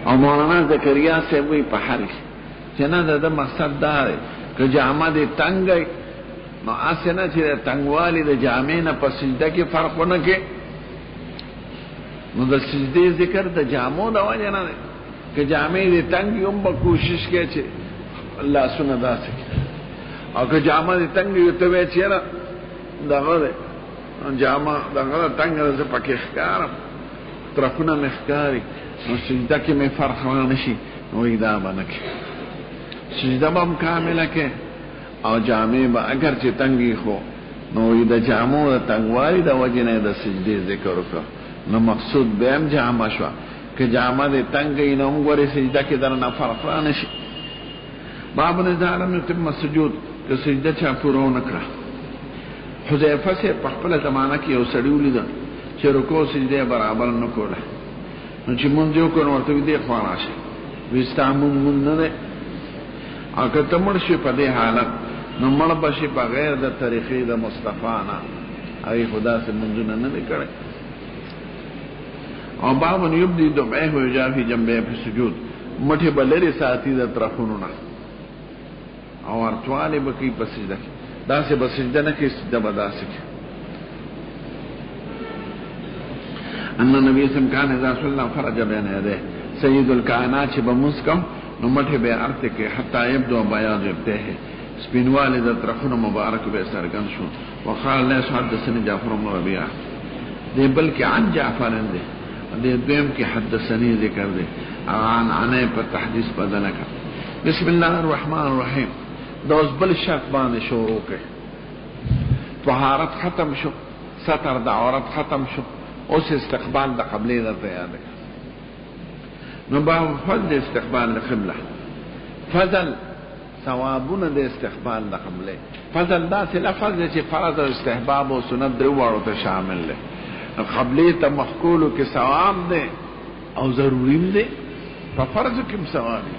او مولانا زکریا صاحب وی په حرش چې نه د مقصد دا دی که جامه دې تنګي نو اسنه چې تنګوالی د جامې نه په سجده کې فرق ونه کې نو د سجدې ذکر د جامو د وجه نه دی که جامې دې تنګي هم به کوشش کې چې الله سونه داسې او که جامه دې تنګي ته وې چیرې دغه جامه دغه تنګ زه پکې ښکارم طرفونه مې ښکاري نو سجده کې مې فرق نه شي نو دا باندې کې سجده به هم کامله کې او جامې به اگر چې تنګي خو نو د جامو د تنګوالي د وجې نه د سجدې ذکر وکړه نو مقصود به هم جامه شوه که جامه دې تنګي نو هم ګورې سجده کې درنه فرق نه شي باب نظر لم يتم السجود که سجده چا پوره ونه کړه حذیفه سے په خپل زمانہ کې یو سړی ولید چې رکوع سجده برابر نه کوله نو چې مونږ یو کوو ورته دې خوا راشي وستامون مونږ نه او که ته مړ شي په دې حالت نو مړ بشي په غیر د طریقې د مصطفی نه ای خدا سے منځونه نه کړي او باب یبدی دعائه او یجافی جنبه په سجود مټه بلری ساتي د طرفونو نه او ارتواله بکی په سجده کې دا سه په سجده نه کې سجده بداسه کې ان نبی سم کان اذا صلی الله فرج بین یده سید الکائنات چې بمسکم نو مټه به ارته کې حتا یبدو بیاض ابته سپینواله د طرفونو مبارک به سرګن شو وقال لا حدثني جعفر بن ربيعه دې بلکې عن جعفر دې دې دویم کې حدثني ذکر دې عن عنه په تحديث بدل کا بسم الله الرحمن الرحیم دوز بل شرط باندې شروع کړ طهارت ختم شو ستر د عورت ختم شو اوس استقبال د قبله درته یاد نو با فضل استقبال القبله فضل ثوابونه د استقبال د قبله فضل دا چې لفظ چې فرض او استحباب او سنت دروازو ته شامل دي قبله ته محکولو کې ثواب دي او ضروری دي په فرض کې ثواب دي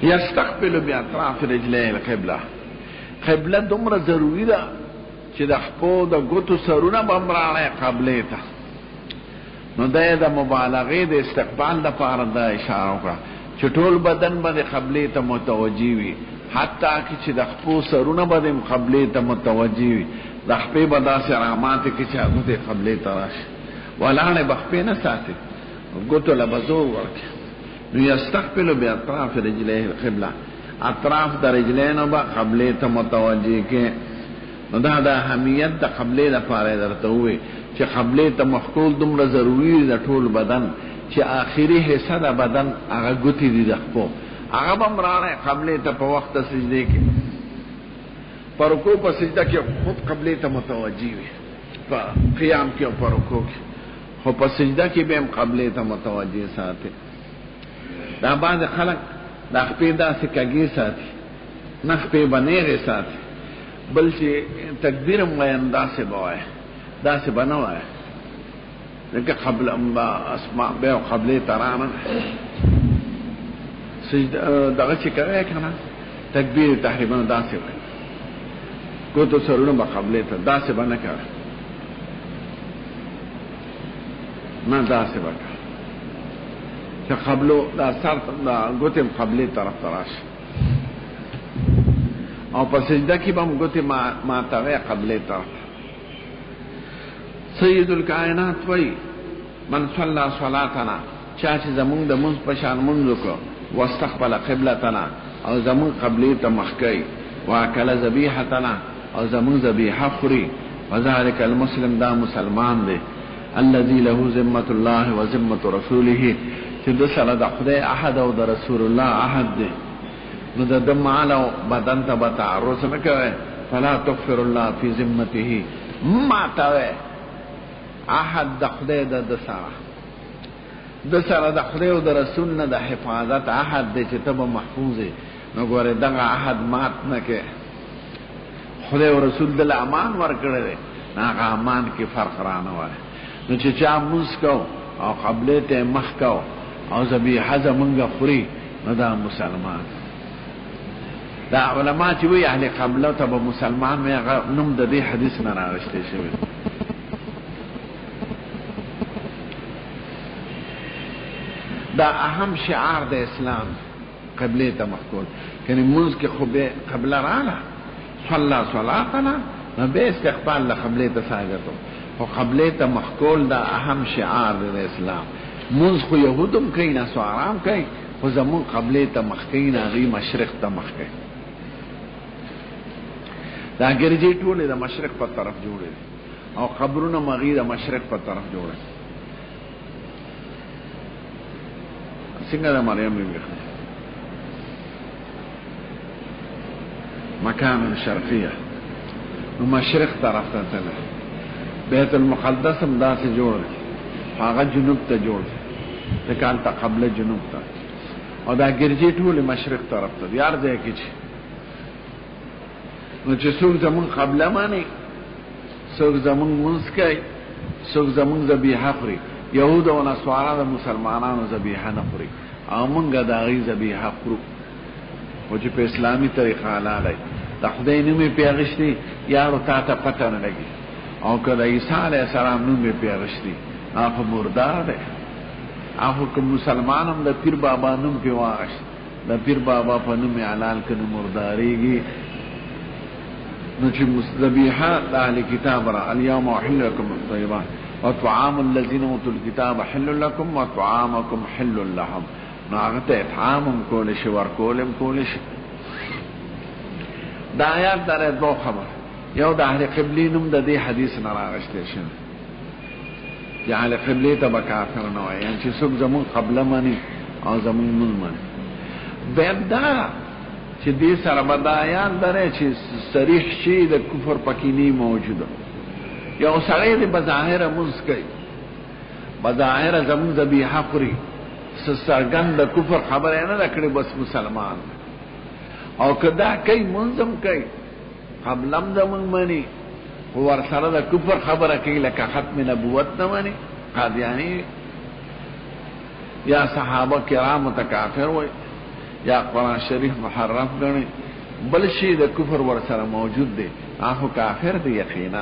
یستقبل باطراف رجليه القبله قبله دومره ضروری ده چې د خپل د ګوتو سرونه بمرانه قبله ته نو د مبالغه د استقبال د پاره د اشاره وکړه چې ټول بدن باندې قبله ته متوجي وي حتی چې د خپل سرونه باندې قبله ته متوجي وي د خپل بداسه علامات کې چې هغه د قبله ته راشي ولانه بخپې نه ساتي ګوتو له بزور ورکه نو یستقبل باطراف رجليه القبله اطراف د رجلینو با قبله ته متوجي کې نو دا د اهمیت د قبله لپاره درته وي چې قبله ته محکول دومره ضروری د ټول بدن چې آخري حصہ د بدن هغه ګوتی دي د خپل هغه بمرانه قبله ته په وخت سجده کې پر رکوع په سجده کې خود قبله ته متوجي وي په قیام کې او پر رکوع کې خو په سجده کې به هم قبله ته متوجي ساتي دا بعض خلک دا خپې داسې کږي ساتي نه خپې بنېغې ساتي بل چې تکبیر هم وایم داسې به وایه داسې به نه وایه لکه قبل اسماء به او قبلې ته رانه دغه چې کوی که نه تکبیر تحریمونه داسې وایي ګوتو سرونه به قبلې ته داسې به نه کوه نه داسې به کوه چې قبلو دا سر دا ګوتې قبلې طرف ته راشي او په سجده کې به هم ګوتې ماتوي قبلې طرف سید الکائنات وایي من صلی صلاتنا چا چې زمونږ د مونځ په شان مونځ وکړو واستقبل قبلتنا او زمونږ قبلې ته مخ کوي واکل ذبیحتنا او زمونږ ذبیحه خوري وذلک المسلم دا مسلمان دی الذي له ذمة الله وذمة رسوله چې د سره د خدای عهد او د رسول الله عهد دی نو د دمال او بدن ته به تعرض نه کوي فلا تغفر الله في ذمته ما تاوي عهد د خدای د سره د خدای او د رسول نه د حفاظت عهد دی چې ته به محفوظ نو ګوره دغه عهد مات نه کې خدای او رسول د امان ورکړي دی هغه امان کې فرق رانه وایي نو چې چا موږ کو او قبله ته مخ کو او ذبیحه زمونږ خوري نو دا مسلمان دا علماء چې وی اهل قبله ته به مسلمان مې نوم د دې حدیث نه راغشته شوی دا اهم شعار د اسلام قبله ته مخکول کني منځ کې خو به قبله رااله صلی صلاتنا نو به استقبال له قبله ته ساګتو او قبله ته مخکول دا اهم شعار د اسلام منځ خو يهودم کوي نه سوارام کوي خو زمون قبله ته مخکین غي مشرق ته مخکې دا ګرځي ټول د مشرق په طرف جوړي او قبرونه مغي د مشرق په طرف جوړي څنګه د مریم بیبي مکان شرقیه نو مشرق طرف ته تله بیت المقدس هم داسې جوړ هغه جنوب ته جوړ د کال ته قبل جنوب ته او دا ګرځي ټول مشرق طرف ته یار ځای کې چی نو چې څوک زمون قبله مانی څوک زمون منځ کوي څوک زمون ذبیحه خوري يهود او نصارا د مسلمانانو ذبیحه نه خوري او مونږه د هغې ذبیحه خورو خو چې په اسلامي طریقه حلال دی د خدای نوم یې پې اخیستی یارو تا ته پته نه لګي او که د عیسی علیه السلام نوم یې پې اخیستی هغه مردار دی هغه که مسلمان هم د پیر بابا نوم پې واخیست د پیر بابا په نوم یې حلال که نو مردارېږي نو چې ذبیحه د اهل کتاب را الیوم احل لکم الطیبات وطعام الذین اوتوا الکتاب حل لکم وطعامکم حل لهم نو هغه ته اطعام کول شي ورکول کول شي دا آیات دره دو خبر یو د اهل قبلی نوم د دې حدیث نه راغشته شي یا اهل قبلی ته کافر نه وایي یعنی چې څوک زمون قبله مانی او زمون من مانی بیا دا چې دې سره بدایان دره چې صریح شي د کفر پکینی موجوده یو سړی د بظاهر منځ کوي بظاهر زمون ذبیحه خوري سرګند د کفر خبره نه کړي بس مسلمان او کدا کوي منظم کوي قبلم زمون منی ور سره د کفر خبره کوي لکه ختم نبوت نه منی قادیانی یا صحابه کرام متکافر وي یا قرآن شریف محرف غني بل شي د کفر ور سره موجود دی هغه کافر دی یقینا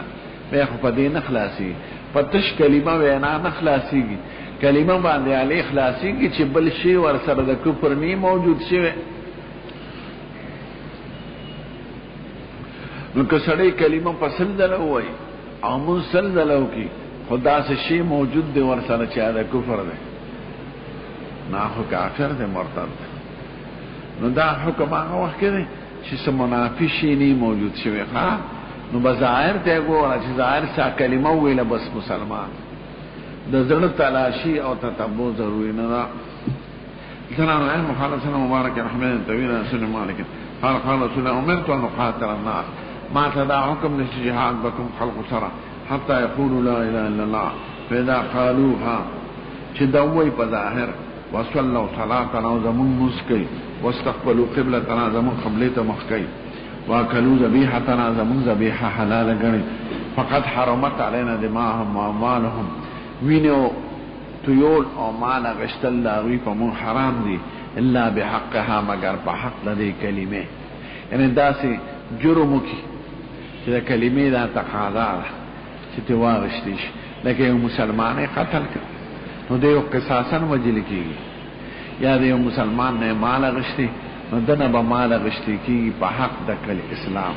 به خو په دې نه خلاصي پتش کلمه وینا نه خلاصيږي کلمه باندې علی خلاصيږي چې بل شي ور سره د کفر نه موجود شي نو که سړی کلمه پسند نه وای او مسل دلو کی خدا سے شی موجود دی ور سره چې دا کفر دی نه خو کافر دی مرتد نو دا حکم هغه وخت کې چې سم منافی شي نه موجود شوی ها نو بظاهر ته ګوره چې ظاهر سا کلمه ویله بس مسلمان د زړه تلاشي او تتبع ضروري نه ده ثنا علم قال سنه مبارك رحمه طويل سنه مالك قال رسول الله امرت ان اقاتل الناس ما تدعوكم للجهاد بكم خلق سرى حتى يقولوا لا اله الا الله فاذا قالوها چې دوی په ظاهر وصلوا صلاتنا وزمون مسكي واستقبلوا قبلتنا زمون قبلته مخكي واكلوا ذبيحتنا زمون ذبيحه حلال غني فقد حرمت علينا دماءهم واموالهم وینو تیول او مال غشتل لاوی په مون حرام دي الا بحقها مگر په حق لدی کلمه یعنی داسې جرم کی چې کلمه دا تقاضا چې ته واغشتیش لکه یو مسلمان قتل کړ نو دیو قصاصا وجل کیږي یا دیو مسلمان نه مال غشتي نو دنه به مال غشتي کیږي په حق د کل اسلام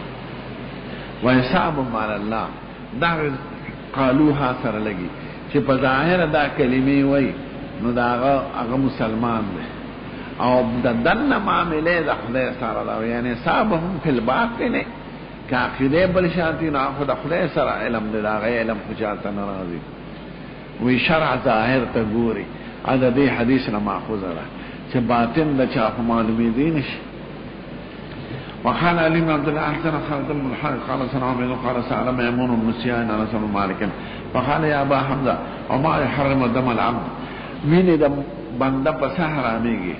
وحساب مال الله دا قالوها سره لګي چې په ظاهر دا کلمې وای نو دا هغه مسلمان دی او د دنه معاملې د خدای سره دا یعنی صاحبهم فی الباطن کاخذ بل شانتی نه خدای خدای سره علم دی دا غي علم خجالته ناراضي وی شرع ظاهر ته ګوري دا دې حدیث نه ماخوذه ده چې باطن د چا په معلومي دي نشي وقال علي بن عبد الله احسن خالد بن الحارث قال سنا عمرو قال سأل ميمون بن سيان عن سن مالك فقال يا ابا حمزه وما يحرم دم العبد مين دم بنده په حراميږي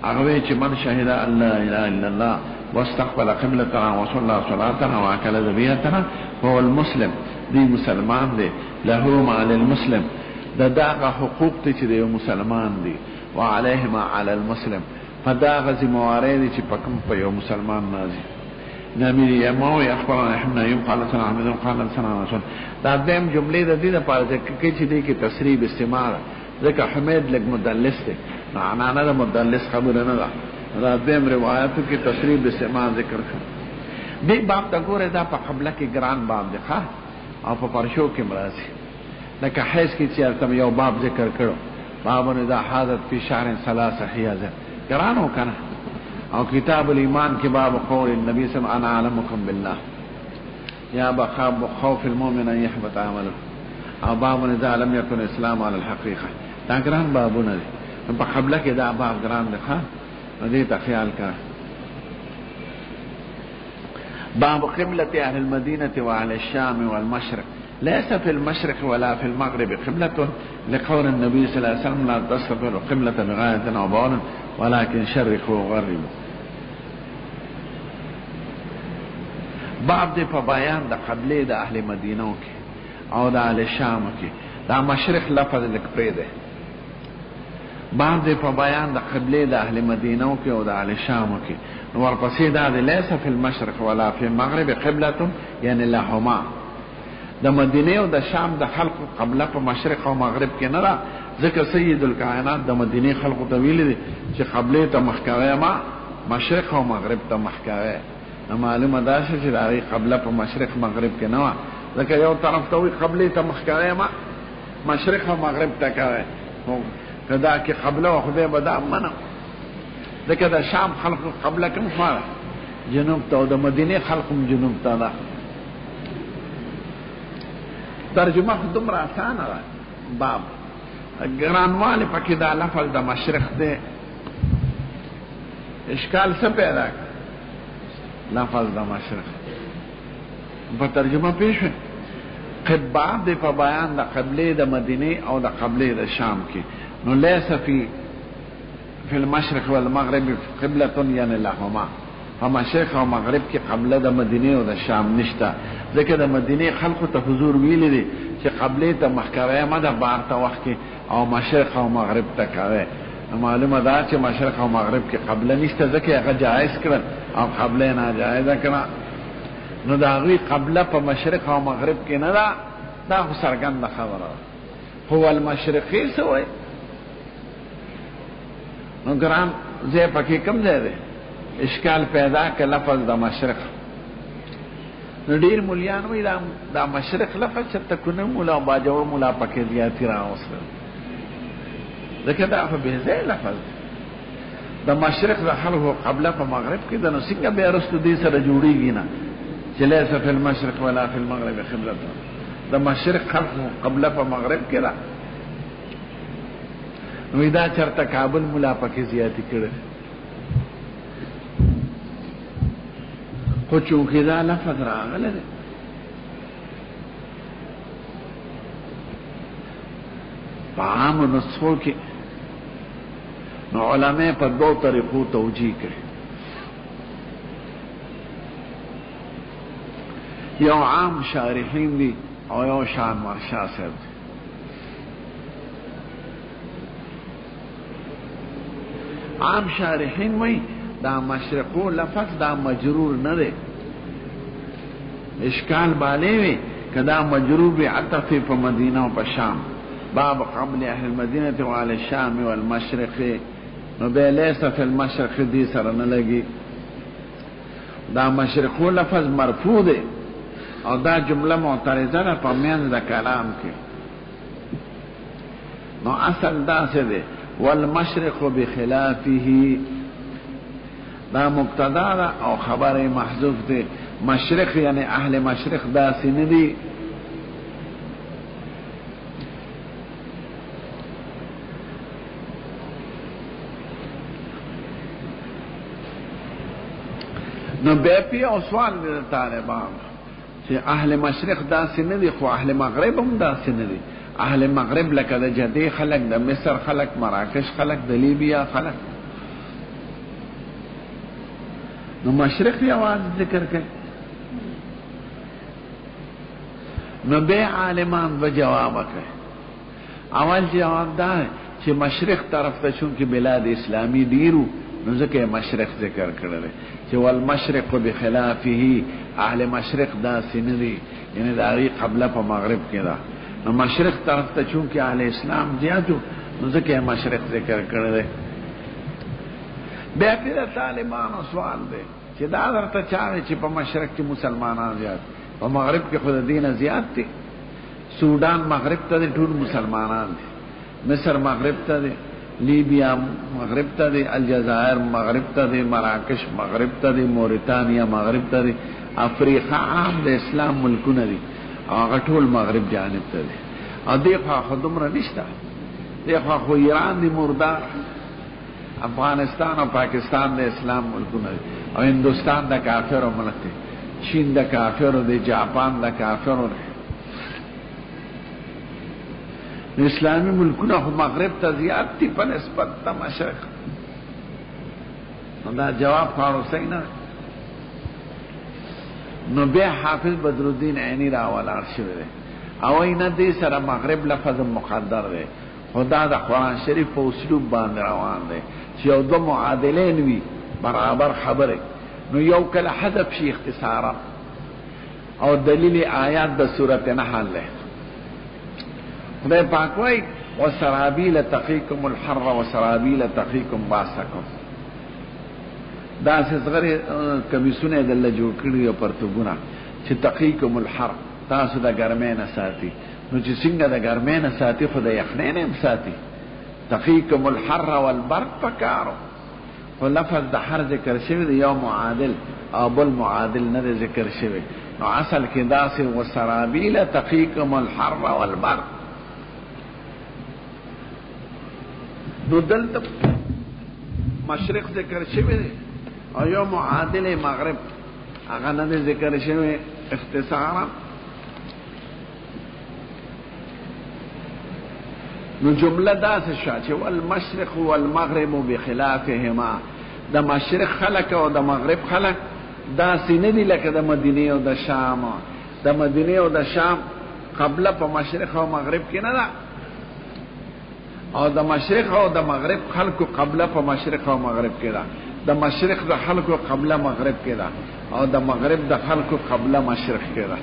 هغه چې من شهد ان لا اله الا الله واستقبل قبلتنا وصلى صلاتنا واكل ذبيحتنا فهو المسلم دي مسلمان دي له ما للمسلم دغه حقوق ته چې مسلمان دي وعليهما على المسلم فداغ زموارد چې پکم په یو مسلمان نازي نامي یمو اخبرنا احنا يوم قال سنا احمد قال سنا رسول دا دیم جملې د دې لپاره چې دې کې تسریب استعمال ځکه حمید لګ مدلس دی عنانه د مدلس خبره نه ده. دا دیم روایتو کې تصریح به سما ذکر کړ. دې باب ته ګوره دا په قبله کې ګران باب دی ښه او په پرشو کې مراسي لکه حیث کې چې تم یو باب ذکر کړو بابونه دا حادث فی شهر ثلاثه حیازه ګران وکنه او کتاب الایمان کې باب قول النبي صلی الله علیه وسلم انا اعلمکم بالله یا بخاب خوف المؤمن ان يحبط عمله او بابونه دا لم يكن اسلام على الحقيقه دا ګران بابونه دي په قبله کې دا باب ګران دی ښه دې ته خیال کا. باب قبلة أهل المدينة وأهل الشام والمشرق ليس في المشرق ولا في المغرب قبلة لقول النبي صلى الله عليه وسلم لا تستقبلوا قبلة بغاية أو بعد ولكن شرقوا وغربوا. باب دې په بیان د قبلې د اهل مدینه کې او د اهل شام کې دا مشرق لفظ لیک پرې ده. باب دې په بیان د قبلې د اهل مدینه کې او د اهل شام کې ورپسې دا د ليس في المشرق ولا في المغرب قبلة یعنی لهما د مدینه او د شام د خلق قبله په مشرق او مغرب کې نه را ځکه سید الکائنات د مدینه خلق ته ویل دي چې قبله ته مخکوي ما مشرق او مغرب ته مخکوي. معلومه ده چې دا قبله په مشرق مغرب کې نه و ځکه یو طرف ته وي قبله ته مخکوي ما مشرق او مغرب ته کوي کدا کې قبله او خدای بدا منه ځکه د شام خلق قبله کوم خوا جنوب ته او د مدینه خلق جنوب ته ده. ترجمه دومره آسانه ده. باب ګرانواله پکې دا لفظ د مشرق دی اشکال څه پیدا کړ لفظ د مشرق په ترجمه پیښ باب دی په بیان د قبله د مدینه او د قبله د شام کې نو ليس في المشرق والمغرب قبلة یعنی لهما فمشرق او مغرب کې قبله د مدینه او د شام نشته ځکه د مدینه خلقو ته حضور ویل دي چې قبله ته مخکوي ما د بار ته وخت کې او مشرق او مغرب ته کوي. معلومه ده چې مشرق او مغرب کې قبله نشته ځکه هغه جائز کړل او قبله ناجائز کړه نو دا غوی قبله په مشرق او مغرب کې نه ده دا خو څرګنده خبره هو المشرقي سوی نو ګران زه پکې کم ځای دی اشکال پیدا ک لفظ د مشرق نو ډیر مولیان وی دا مشرق لفظ چې تکونه مولا باجو مولا پکې زیاتی راوسته ځکه دا په به ځای لفظ د مشرق د خلکو قبله په مغرب کې د نو څنګه به ارستو دي سره جوړیږي نه چې ليس في المشرق ولا في المغرب قبلة د مشرق خلکو قبله په مغرب کې را نو دا چرته کابل مولا پکې زیاتی کړي خو چونکې دا لفظ راغله ده په عام نسخو کې نو علماء په دو طریقو توجیه کړي یو عام شارحین دي او یو شان مرشا صاحب دي. عام شارحین وی دا مشرقو لفظ دا مجرور نه دی اشکال بالی وی که دا مجرور بی عطفی پا مدینه و پا شام باب قبل اهل المدینه و اهل الشام والمشرق نو بے لیسا فی المشرق دی سر نلگی دا مشرقو لفظ مرفوع دی او دا جمله معترضه دا پا میان دا کلام کی نو اصل دا سے دی والمشرق بخلافه دا مبتدا دا او خبر محذوف دی مشرق یعنی اهل مشرق دا سندی نو بے پی او سوال دی طالبان چې اهل مشرق دا سندی خو اهل مغرب هم دا سندی اهل مغرب لکه د جدی خلق د مصر خلق مراکش خلق د لیبیا خلق نو مشرق یواز ذکر کړي نو به عالمان به جواب کوي اول جواب دا چې مشرق طرف ته چونکه بلاد اسلامی ډیرو نو ځکه مشرق ذکر کړل چې والمشرق بخلافه اهل مشرق دا سندي یعنی دا قبله په مغرب کې دا نو مشرق طرف ته چونکه اهل اسلام زیاتو نو ځکه مشرق ذکر کړل بیا پیر طالبانو سوال دی چې دا درته چاوي چې په مشرق کې مسلمانان زیات په مغرب کې خود دین زیات دي سودان مغرب ته ټول مسلمانان دي مصر مغرب ته دي لیبیا مغرب ته دي الجزائر مغرب ته دي مراکش مغرب ته دي موريتانیا مغرب ته دي افریقا عام د اسلام ملکونه دي هغه ټول مغرب جانب ته دي ا دې خو دومره نشته دغه خو ایران دی مردار افغانستان او پاکستان د اسلام ملکونه او هندوستان د کافرو ملک دی چین د کافرو دی جاپان د کافرو دی اسلامی ملکونه خو مغرب ته زیات دي په نسبت د مشرق دا جواب خاورو صحیح نه نو بیا حافظ بدرالدین عینی را ولار شوی دی او اینا دی سره مغرب لفظ مقدر دی خدا د قرآن شریف په اسلوب باندې روان دی چې یو دو معادلین وي برابر خبره نو یو کله حذف شي اختصارا او دلیل آیات د سورته نحل له خدای پاک وایي وسرابیل تقیکم الحر وسرابیل تقیکم باسکم دا څنګه کمیسونه دله جوړ کړی او پرتګونه چې تقیکم الحر تاسو د ګرمۍ نه ساتي نو چې څنګه د ګرمۍ نه ساتي خو د یخنۍ نه ساتي تقیکم الحر والبرد پکارو خو لفظ د حر ذکر شوی دی یو معادل او بل معادل نه ذکر شوی نو اصل کې داسې وسرابیل تقیکم الحر والبرد نو دلته مشرق ذکر شوی دی او یو معادل مغرب هغه نه ذکر شوی اختصارا نو جمله داسې شوه چې والمشرق والمغرب بخلافهما د مشرق خلق او د مغرب خلق داسې نه دي لکه د مدینه او د شام د مدینه او د شام قبله په مشرق او مغرب کې نه ده او د مشرق او د مغرب خلقو قبله په مشرق او مغرب کې ده د مشرق د خلقو قبله مغرب کې ده او د مغرب د خلقو قبله مشرق کې ده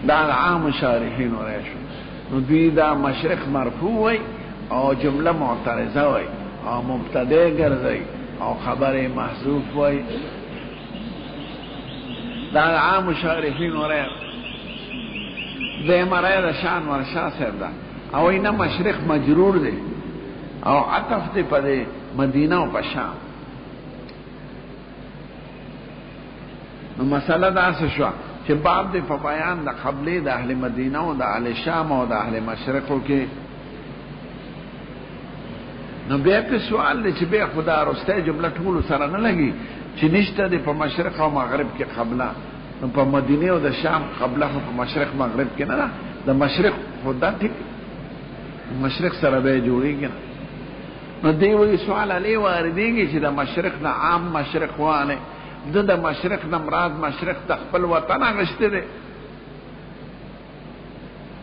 دا عام شارحین ورشو نو دوی دا مشرق مرفوع وی او جمله معترضه وی او مبتدا ګرځي او خبره محذوف وی دا عام شارحین ورشو د مرای د شان ورشا صاحب دا او اینا مشرق مجرور دی او عطف دی په مدینه او په شام نو مسله دا څه شو چې باب د بیان د قبله د اهل مدینه او د اهل شام او د اهل مشرقو کې نو بیا په سوال چې به خدا راسته جمله ټول سره نه لګي چې نشته د په مشرق او مغرب کې قبله نو په مدینه او د شام قبله په مشرق مغرب کې نه د مشرق خدا ټیک مشرق سره به جوړیږي نو دی وی سوال علی واردېږي چې د مشرق نه عام مشرق وانه د مشرق نه مراد مشرق د خپل وطن غشته دي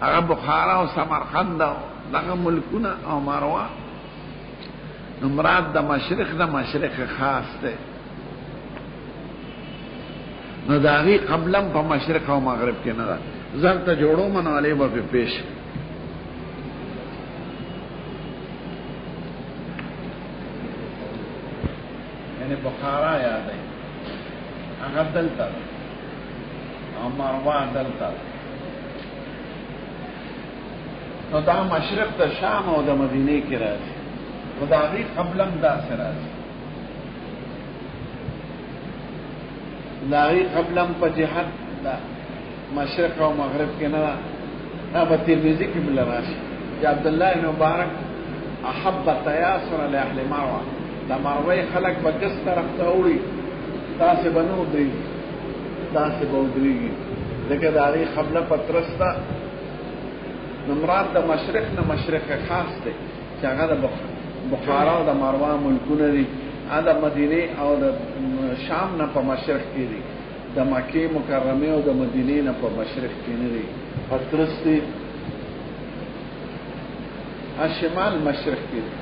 هغه بخارا او سمرقند دغه ملکونه او مروه نو مراد د مشرق خاص ده نو داغي قبلم په مشرق او مغرب کې نه ده ځان ته جوړو منو علی به پیش یعنی بخارا یاد ہے هغه دلته او مروه دلته نو دا مشرق د شام او د مدینه کې راځي خدای قبلم دا سره راځي داغی قبلم پا جهت دا مشرق و مغرب کے نا با ترمیزی کی بل راشی جا عبداللہ مبارک احب تیاسر علی احل مروہ دا مروی خلق با کس طرف تاوری تاسی بنو دری تاسی بودریگی لیکن داغی قبلم پا ترستا نمراد دا مشرق خاص دے چاگا دا بخارا و دا مروہ ملکون دی دا مدینه او د شام نه په مشرق کې دي د مکه مکرمه او د مدینه نه په مشرق کې نه دي پترس دي شمال مشرق کې دي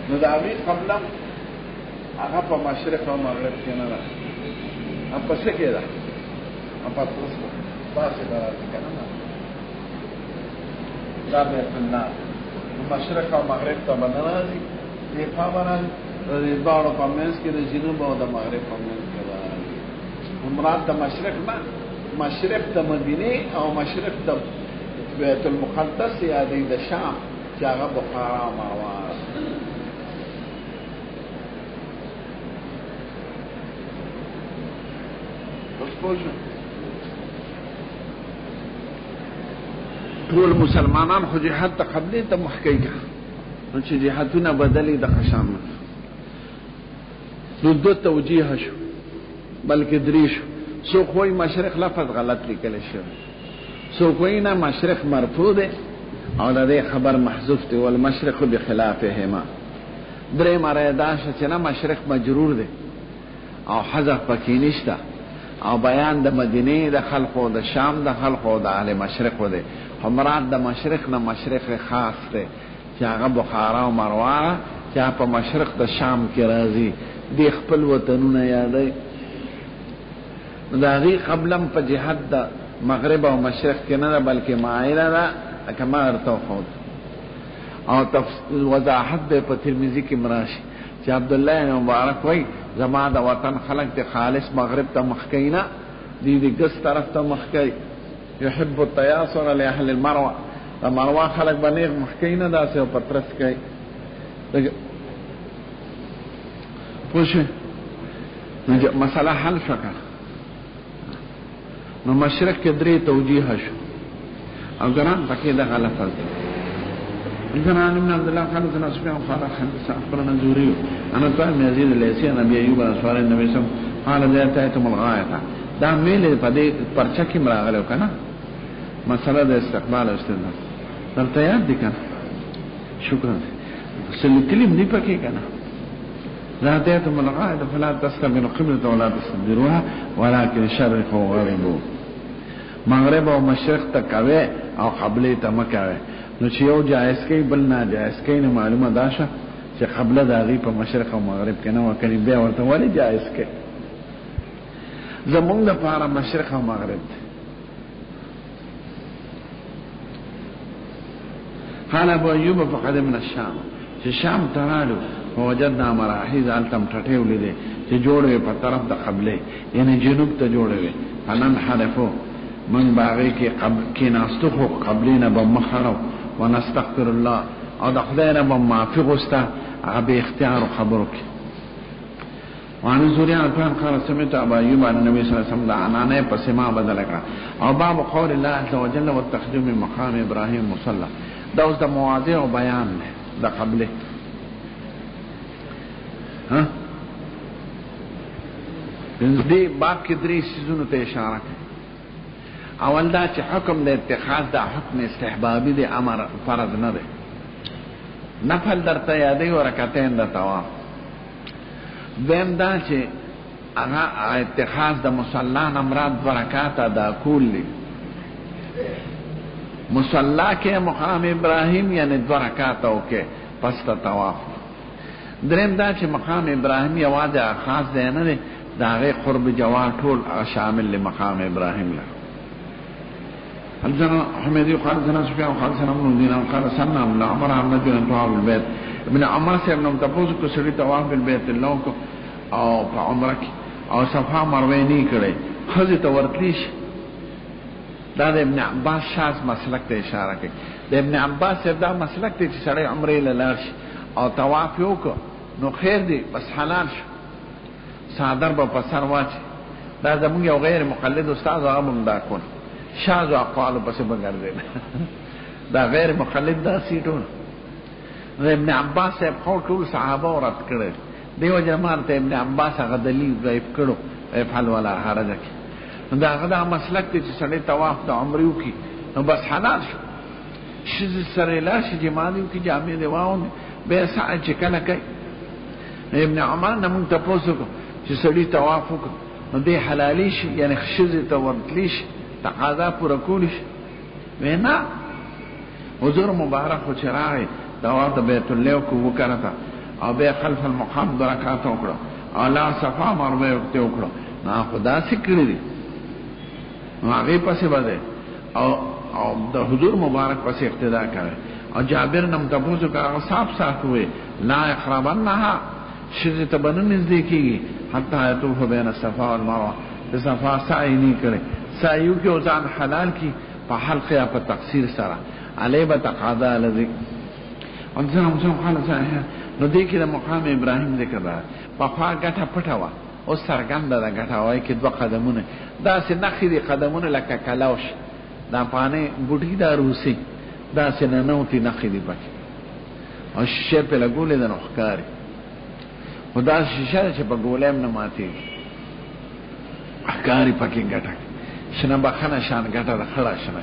نو دا وی قبلم هغه په مشرق او مغرب کې نه ده په څه کې ده په پترس پاسه ده کنه دا بیت الله مشرق او مغرب ته باندې راځي دې خبره دې دواړو په منځ کې د جنوب او د مغرب په منځ کې راځي مراد د مشرق نه مشرق د مدینه او مشرق د بیت المقدس یا د شام چې هغه بخارا او مروان ټول مسلمانان خو جهاد ته قبلې ته مخکې کا نو چې جهادونه بدلې د خشام نو دو توجیه شو بلکې درې شو سو کوئی مشرق لفظ غلط لیکل شو سو کوئی نه مشرق مرفوع ده او د خبر محذوف دی والمشرق بخلافهما درې مره دا چې نه مشرق مجرور ده او حذف پکې نشته او بیان د مدینه د خلقو د شام د خلقو د اهل مشرق و ده مراد د مشرق نه مشرق خاص ده چې هغه بخارا او مروان چې په مشرق د شام کې راځي د خپل وطنونه یادای دا غي قبلم په جهاد د مغرب او مشرق کې نه بلکې مایله ده کما ارتو خود او وضاحت به په ترمذی کې مراشي چې عبد الله مبارک وای زما د وطن خلق ته خالص مغرب ته مخکینا دي د ګس طرف ته مخکی يحب التياسر لاهل المروه المروه خلق باندې مخکینا داسې او پترس کوي پوښه مسله حل شکه نو مشرق کې درې توجیه شو او ګران پکې دا غلط دی ابن عبد الله قال سنا سفيان قال حدث اخبرنا زوري انا طالب من يزيد الليثي نبي ايوب اسوار النبي صلى الله عليه وسلم قال ذا تاتم الغايه دا ميل په دې پرچا کې مراغلو کنه مسله د استقبال او استدلال دلته یاد دي کنه شکر سلکلم دی پکې کنه لا تاتم الغايه فلا تستقبلوا قبلة ولا تستدبروها ولكن شرقوا وغربوا مغرب او مشرق ته کوي او قبله ته مکوي نو چې یو جائز کوي بل نه جائز کوي نو معلومه ده چې قبله د غي په مشرق او مغرب کې نه وکړي بیا ورته ولې جائز کوي زمونږ لپاره مشرق او مغرب قال ابو ايوب فقد من الشام چې شام ترالو وجدنا مراحيز التم ټټیو لیدې چې جوړوي په طرف د قبله یعنی جنوب ته جوړوي فنن حلفو من باغی کې ناستو خو قبلینا بمخرو ونستغفر الله او د خدای نه معافي غوسته هغه به اختیار خبرو کې وان زوري ان قال سمعت ابا ايوب عن النبي صلى الله عليه وسلم عنانه پسما بدل کړه او باب قول الله عز وجل والتخدم من مقام ابراهيم مصلى دا اوس د مواضع او بیان د قبله ها دې باب کې درې سيزونو ته اشاره کوي اول دا چې حکم د اتخاذ د حکم استحبابي د امر فرض نه دی نفل درته یادې ورکعتین د طواف دیم دا چې هغه اتخاذ د مصلا امراد برکات ادا کول دي مصلا کې مقام ابراهیم یعنی برکات او کې پس ته طواف دریم دا چې مقام ابراهیم یوازې خاص دی نه دی دا غي قرب جوار ټول شامل لمقام ابراهیم له حدثنا حميدي قال حدثنا سفيان قال حدثنا ابن دينار قال سنة ابن عمر عن رجل طواف بالبيت ابن عمر سے ابن تفوز کو سړي طواف بالبيت الله کو او په عمره کې او صفا مروه نه کړي خزه ته ورتلیش دا د ابن عباس شاذ مسلک ته اشاره کوي د ابن عباس دا مسلک ته چې سړی عمره لاله شي او طواف وکړو نو خیر دی بس حلال شو صادر په پسر واچ دا زموږ یو غیر مقلد استاد هغه مونږ دا کول شاذ اقوال پس بغردل دا غیر مقلد دا سیټون ابن عباس په ټول صحابه ورت کړي دیو جماعت ابن عباس هغه دلیل ضعیف کړو افعل ولا حرج دا هغه مسلک ته چې سړی طواف د عمره وکي نو بس حلال شو شذ سره لا شي جماعیو کی جامع دی واون به ساعه چې کله کوي ابن عمر نه مونږ تاسو کو چې سړی طواف وکړي نو دې حلالي شي یعنی شذ ته ورتلی شي تقاضا پورا کول شي وینا حضور مبارک خو چرای طواف د بیت الله کو وکړه او به خلف المقام درکات وکړه او لا صفا مروه وکړه نه خدا سکړي نو هغه پسې باندې او او د حضور مبارک پس اقتدا کوي او جابر نم تاسو کا صاحب صاحب ہوئے لا يقربنها شذ تبنن نزدیکی حتی یطوف بین الصفا والمروه د صفا سعی نه کړي سعیو کې ځان حلال کی په حلق یا په تقصیر سره علی بتقاضا الذی ان څنګه خالص نو دې کې د مقام ابراهیم ذکر را په خوا ګټه پټوا او سرګند د ګټه وای کې دوه قدمونه دا سه نخري قدمونه لکه کلاوش دا پانه بوټی دا روسی دا سه نه نوتی نخري پک او شیشه په لګولې د نوخکاری خدا شیشه چې په ګولم نه ماتي احکاری پکې ګټه شنه بخنه شان ګټه د خړا شنه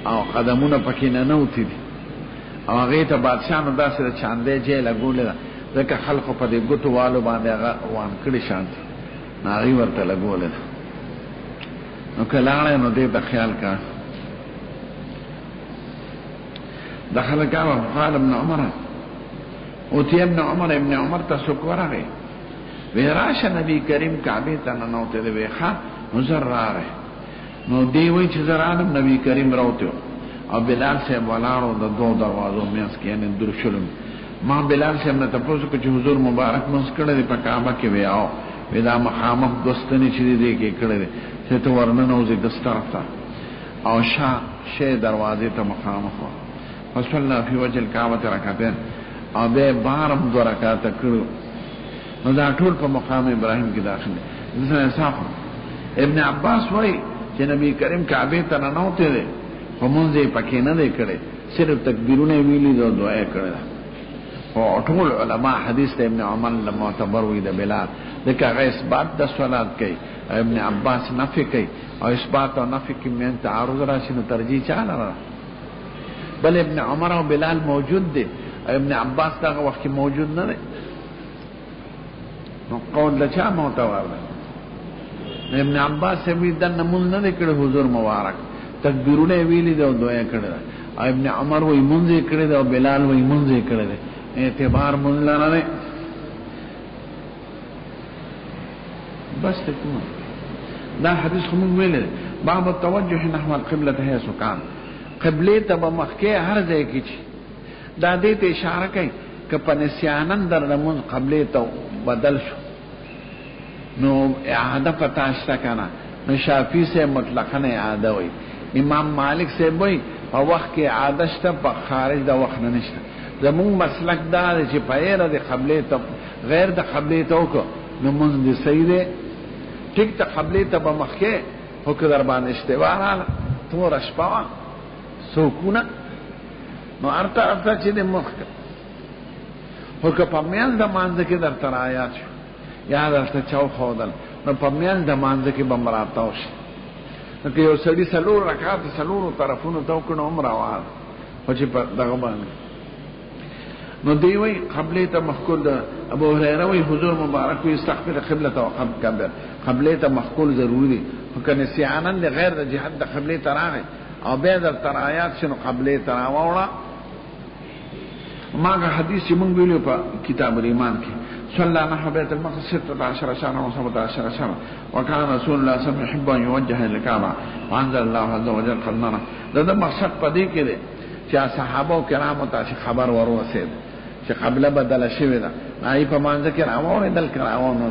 او قدمونه پکې نه نوتی دي او هغه ته بادشاہ نو داسې چاندې جې لګولې ځکه خلکو په دې ګوتو والو باندې هغه وان کړی شانتي ناغي ورته لګولې نو کلاړې نو دې په خیال کا دخل کعبه قال ابن عمر او تی ابن عمر تاسو کوراغه ویراش نبی کریم کعبه ته نو ته دی ښا نظر راغی نو دی وی چې زرانم نبی کریم راوته او بلال سے ولارو د دو دروازو میاس کې ان درشلم ما بلال سے نه تاسو کو چې حضور مبارک مونږ کړه په کعبه کې ویاو ودا مخامخ دوستنی چې دې کې کړه چې ته ورننه اوځي دسترفتا او شه دروازې ته مخامخ وصلی الله فی وجه الکعبه رکعتین او به بارم دو رکعات کړو نو دا ټول په مقام ابراهیم کې داخل دي ځنه صاحب ابن عباس وای چې نبی کریم کعبه ته نه نوته دي همونځه پکې نه دی کړي صرف تکبیرونه ویلي او دعا کړل او ټول علما حدیث ته ابن عمر له معتبر وي د بلال دغه اثبات د صلات کوي ابن عباس نفي کوي او اثبات او نفي کې من تعارض راشي نو ترجیح چاله را بل ابن عمر او بلال موجود دي ابن عباس دغه وخت کې موجود نه دی نو قول لچا معتبر ابن عباس وی د نمون نه کړي حضور مبارک تکبیرونه ویلي دا دعا کړل ابن عمر وی مونږ کړی دا بلال وی مونږ کړی اعتبار مونږ لاره بس ته دا حدیث کوم ویل باب التوجه نحو القبلة هي سکان قبله ته مخکې هر ځای کې دا دې ته اشاره کوي ک په نسیانن در لمون قبله ته بدل شو نو اعاده پتاشتا کنه نو شافعی سے مطلقاً اعاده وی امام مالک سے وی په وخت کې اعاده شته په خارج د وخت نه نشته زمون مسلک دا چې په اړه د قبله ته غیر د قبله ته کو نو مونږ دې صحیح ده ټیک ته قبله ته په مخکې هو که در باندې اشتباه تو رشپا سکونه نو ارته چې د مخ هو که په میان د مانځ کې در تر آیات شو یا درته چاو خودل نو په میان د مانځ کې بمراتاو شي نو که یو سړی سلور رکعات سلور طرفونو تو کنه عمر واه او چې په دغه باندې نو دی وی قبله ته مخکول ابو هريره وی حضور مبارک وی استقبل قبله او قبل قبله ته مخکول ضروری دي کنه سیانن غیر د جهاد د قبله ترانه او به در تر آیات شنو قبله تراوړه ماغه حدیث چې مونږ ویلو په کتاب الایمان کې صلى نحو بيت المقدس 16 شهرا و 17 شهرا وكان رسول الله صلى الله عليه وسلم يحب ان يوجه الى الكعبه وانزل الله عز وجل قلنا دا مقصد پدې کې دي چې صحابه کرام ته خبر ورسېد چې قبله بدل شوې ده نای په مانځ کې راوړل دل کراوونه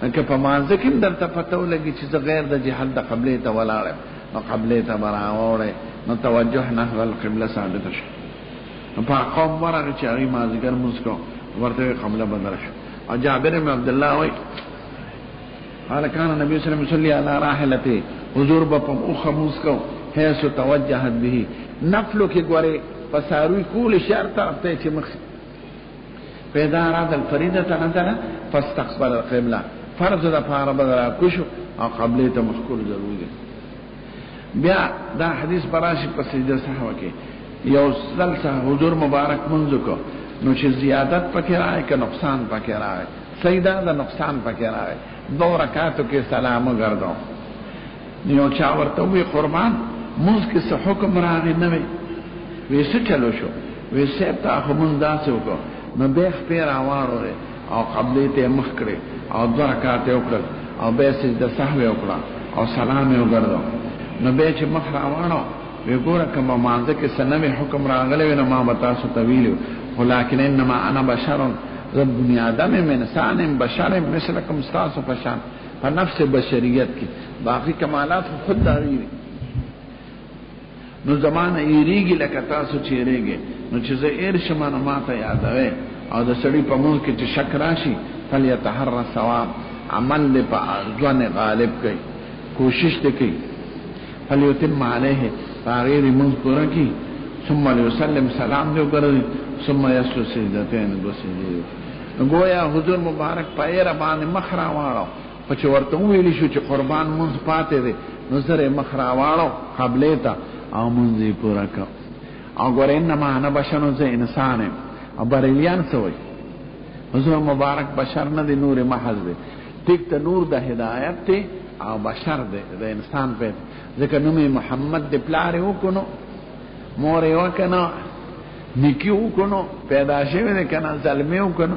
نه که په مانځ کې درته پته ولګي چې غیر د جهاد د قبله ته ولاړ نو قبله ته راوړل نو توجه نحو القبله ثابت شو په قوم ورغه چې هغه مازیګر مسکو ورته قبله بدل شو او جابر بن عبد الله وای قال كان النبي صلى الله عليه وسلم يصلي على راحلته حضور په اوخه مسکو هيڅ توجهت به نفلو کې ګوره پساروي کول شرط ته چې مخ پیدا را د فریضه تنه فاستقبل القبلة فرض د فار بدر کوشو او قبله ته مخکول ضروري دي بیا دا حدیث براشي په سجده صحوه کې یو سلسله حضور مبارک منځ کو نو چې زیادت پکې راځي که نقصان پکې راځي سیدا دا نقصان پکې راځي دو رکعاتو کې سلام ګرځاو نیو چا ورته وی قربان موږ کې څه حکم راغی نه وي وېڅ چلو شو وېڅ ته همون داسې وکړو نو به خپل راوړل او قبله ته مخ کړې او دو رکعات وکړل او به سجده سهو وکړه او سلام یې وګرځاو نو به چې مخ راوړو وګوره کما مانځه کې سنوي حکم راغلی نو ما بتاسو طویل ولکن انما انا بشر رب بني آدم من انسان بشر مثلکم استاسو پشان په نفس بشریت کې باقی کمالات خود داری نو زمانه یریږي لکه تاسو چیرېږي نو چې زه ایر شمانه ماته یادوي او د سړی په مون کې چې شک راشي فلیتحرى ثواب عمل له په ځوان غالب کوي کوشش وکړي فلیتم علیه تغیر مذکور کی ثم یسلم سلام دې وکړي ثم یسجد سجدتين بسجود گویا حضور مبارک پایره باندې مخرا واړو په چې ورته ویلی شو چې قربان مونږ پاتې دي نو سره مخرا واړو قبله تا او مونږ پورا کا او ګور انما انا بشر زه انسان او بریلیان سوی حضور مبارک بشر نه دی نور محض دی ټیک ته نور د هدایت ته او بشر دی د انسان په ځکه نومي محمد د پلار وکونو مور یې وکنو نکی وکونو پیدا شوی دی کنه ظلمي وکنو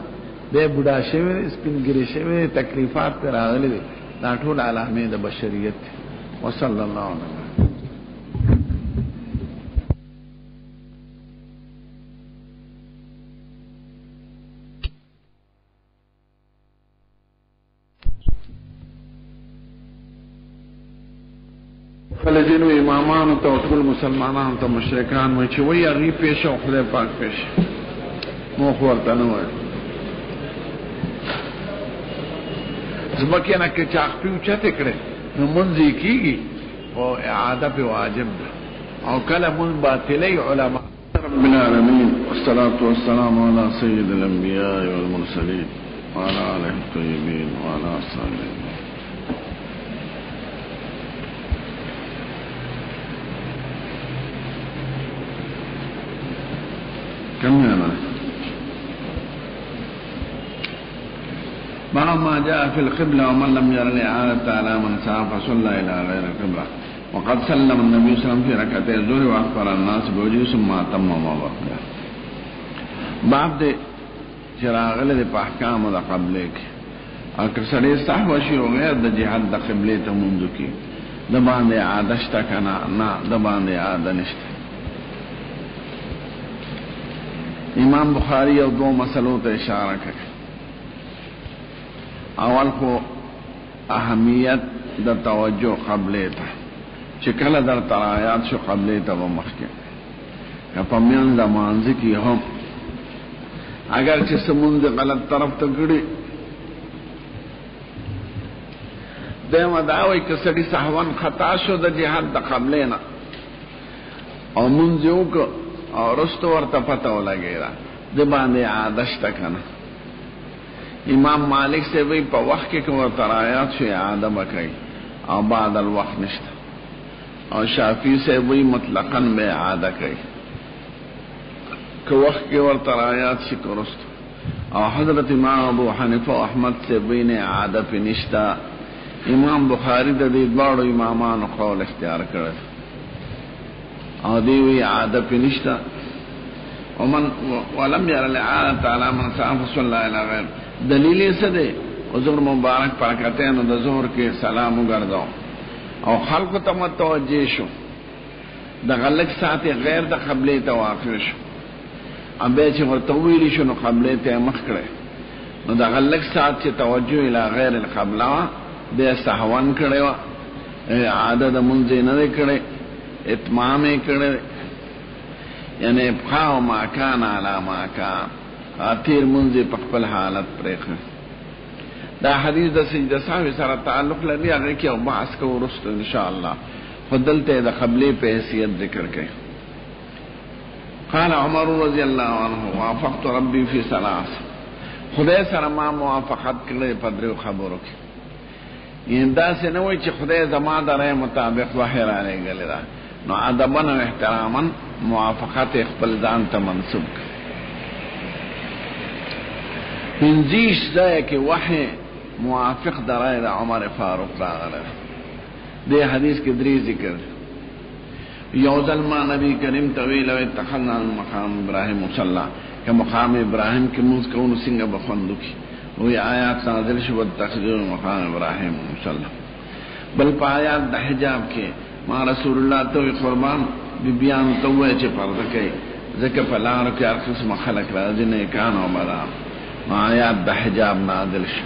د بوډا شوی سپینګری شوی تکلیفات پر راغلي دي دا ټول علامه د بشریت وصلی الله علیه فلجنو امامان ته ټول مسلمانان ته مشرکان وای چې وای هغه پیښه او خدای پاک پیښه مو ورته نه وای زمکه نه کې چاخ پیو چته کړي نو منځي کیږي او اعاده په واجب او کله من باطلي علما رب العالمین والصلاه والسلام على سيد الانبياء والمرسلين وعلى اله الطيبين وعلى اصحابه كم يانا ما جاء في القبلة ومن لم ير الإعادة على من سعى فصلى إلى غير القبلة وقد سلم النبي صلى الله عليه وسلم في ركعتي الظهر وأخبر الناس بوجهه ثم أتم ما بقي باب دې چراغله د احکام د قبله کې اکر سړی صحو شي او غیر د جهاد د قبله ته مونږ کې د باندې عادت شته کنه نه د باندې عادت نشته امام بخاری او دو مسلو ته اشاره کوي اول خو اهمیت د توجه قبله ته چې کله در ترایات شو قبله ته ومخکې په میان د مانځ کې هم اگر چې سمون د غلط طرف ته ګړي دمه داوي چې سړي صحوان خطا شو د جهاد د قبله نه او مونږ یو او رستو ورته پته ولګیرا د باندې عادت کنه امام مالک سے وی په وخت کې کوم ترایات شي عادت وکړي او بعد الوقت نشته او شافعی سے وی مطلقاً به عادت کوي که وخت کې ور ترایات شي کورست او حضرت امام ابو حنیفه او احمد سے وی نه عادت نشته امام بخاری د دې دوړو امامانو قول اختیار کړل او دیوی عادت نشتا ومن ولم ير العادت على من صام صلى الله عليه وسلم دلیل یې څه دی حضور مبارک پرکاتینو د ظهر کې سلام وګرځاو او خلق ته متوجه شو د غلط ساعت غیر د قبله ته واقع شو ام به چې ورته ویلی شو نو قبله ته مخ کړي نو د غلط ساعت چې توجه اله غیر القبله به سهوان کړي عادت منځ نه کړي اتمام کړي یعنی ابقاء ما کان علی ما کان اخیر منځ په خپل حالت پرېخه دا حدیث د سجده سهو سره تعلق لري هغه کې او بحث کو ورسته ان شاء الله فضلته د قبله په حیثیت ذکر کړي قال عمر رضی الله عنه وافقت ربي في ثلاث خدای سره ما موافقت کړې په درو خبرو کې ایندا څنګه وای چې خدای زما درې مطابق وحی را لګل دا نو ادبا و احتراما موافقت خپل ځان ته منسوب پنځیش ځای کې وحی موافق درای د عمر فاروق راغله دې حدیث کې درې ذکر یو ځل ما نبی کریم طویل او اتخذنا مقام ابراهیم مصلی که مقام ابراهیم کې موږ کوو څنګه بخوندو کی وی آیات نازل شو تخذوا مقام ابراهیم مصلی بل په آیات د حجاب کې ما رسول الله ته قربان بیبیانو ته ووایه چې پرده کوي، ځکه په لارو کې هر قسمه خلک راځي، نیکان او بدان. نو آیات د حجاب نازل شو.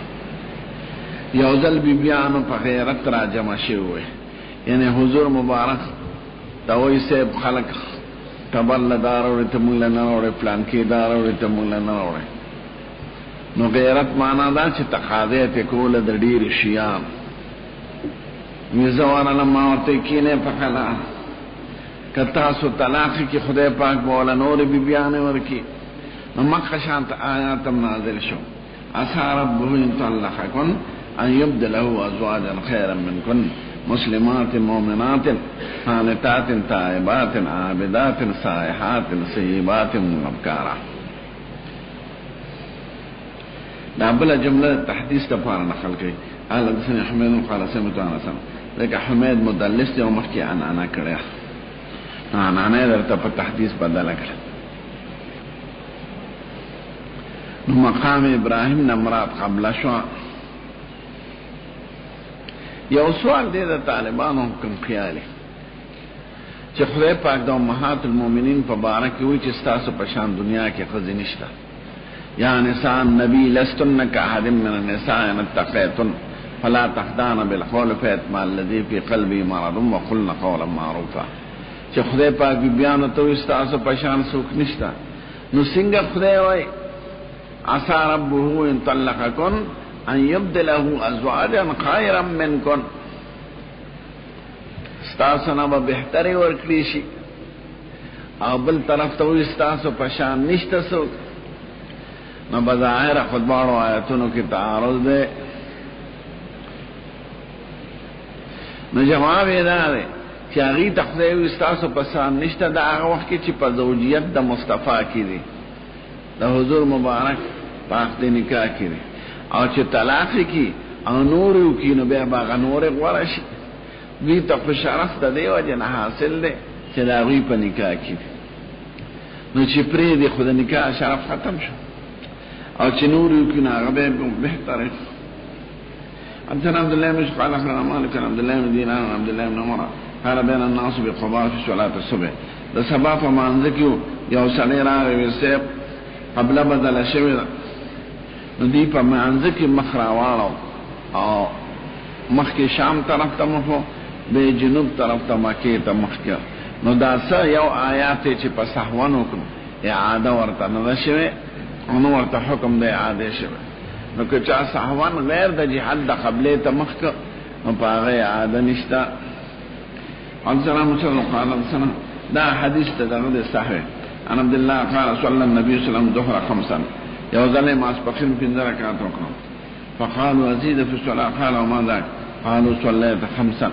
یو ځل بیبیانو په غیرت را جمع شوي، یعنی حضور مبارک ته وایي صاحب خلک تبله دا راوړي ته موږ له نه راوړی، پلانکې دا راوړي ته موږ له نه راوړی. نو غیرت معنا دا چې تقاضی یې کوله د ډېرې شیان. وی زه ورله ما ورته کینې په کله که تاسو طلاق کې خدای پاک به وله نورې بیبیانې ورکړي. نو مخه شانت آیات هم نازل شو، عسى ربه ان طلقكن ان يبدله ازواجا خيرا منكن مسلمات مؤمنات قانتات تائبات عابدات سائحات سيبات ابکارا. دا بل جمله تحديث تفاره نقل کوي. قال حدثني حميد قال سمعت انس، لکه حمید مدلس دی او مخکې انا کړی، انا درته په تحديث بدل کړ. نو مقام ابراهیم نمرات قبل شو. یو سوال دی د طالبانو کوم خیالي چې خدای پاک د امهات المؤمنین په باره کې وایي چې ستاسو په شان دنیا کې ښځې نشته. یا نساء النبي لستن كأحد من النساء ان اتقيتن فلا تخضعن بالقول فيطمع الذي في قلبه مرض وقلن قولا معروفا. چې خدای پاک بیانو ته وایي ستاسو په شان څوک نشته، نو څنګه خدای وایي عسى ربه ان طلقكن ان يبدله ازواجا خيرا منكن، ستاسو نه به بهتري ورکړي شي، او بل طرف ته وایي ستاسو په شان نشته څوک. نو بظاهر خود باړو آیتونو کې تعارض دی. نو جواب یې دا دی چې هغې ته خدای وایي ستاسو په شان نشته، د هغه وخت کې چې په زوجیت د مصطفی کې دی، د حضور مبارک په عقد نکاح کې دی، او چې طلاق کی او نور کی نو بیا باغ نور غوړه شي. دوی ته په شرف د دې وجه نه حاصل دی چې د هغوی په نکاح کې دی. نو چې پرېږدي خو د نکاح شرف ختم شو، او چې نور کی نو هغه بیا بهتره. حدثنا عبد الله بن قال اخبرنا مالك عن عبد الله بن دينار عن عبد الله بن عمر قال بين الناس بقباء في صلاه الصبح. د سبا په مانځ کې یو سړی راغی صاحب قبله بدله شوې ده، نو دی په مانځ کې مخ راواړو او مخکې شام طرف ته مخ به جنوب طرف ته مکې ته مخ کړ. نو دا څه یو آیات چې په سهون وکړو اعاده ورته نه شوې، نو ورته حکم دی اعاده شوی. نو که چا سهون غیر د جهاد د قبلې ته مخ کړ نو په هغه اعاده نشته. حدثنا مسلم قال حدثنا دا حدیث ته دغه د صحیح عن عبد الله قال صلى النبي صلى الله عليه وسلم ظهر خمسا. یو ځل ماسپخین 15 رکعات وکړو. فقالوا ازيد في الصلاه قال وما ذاك قالوا صليت خمسا.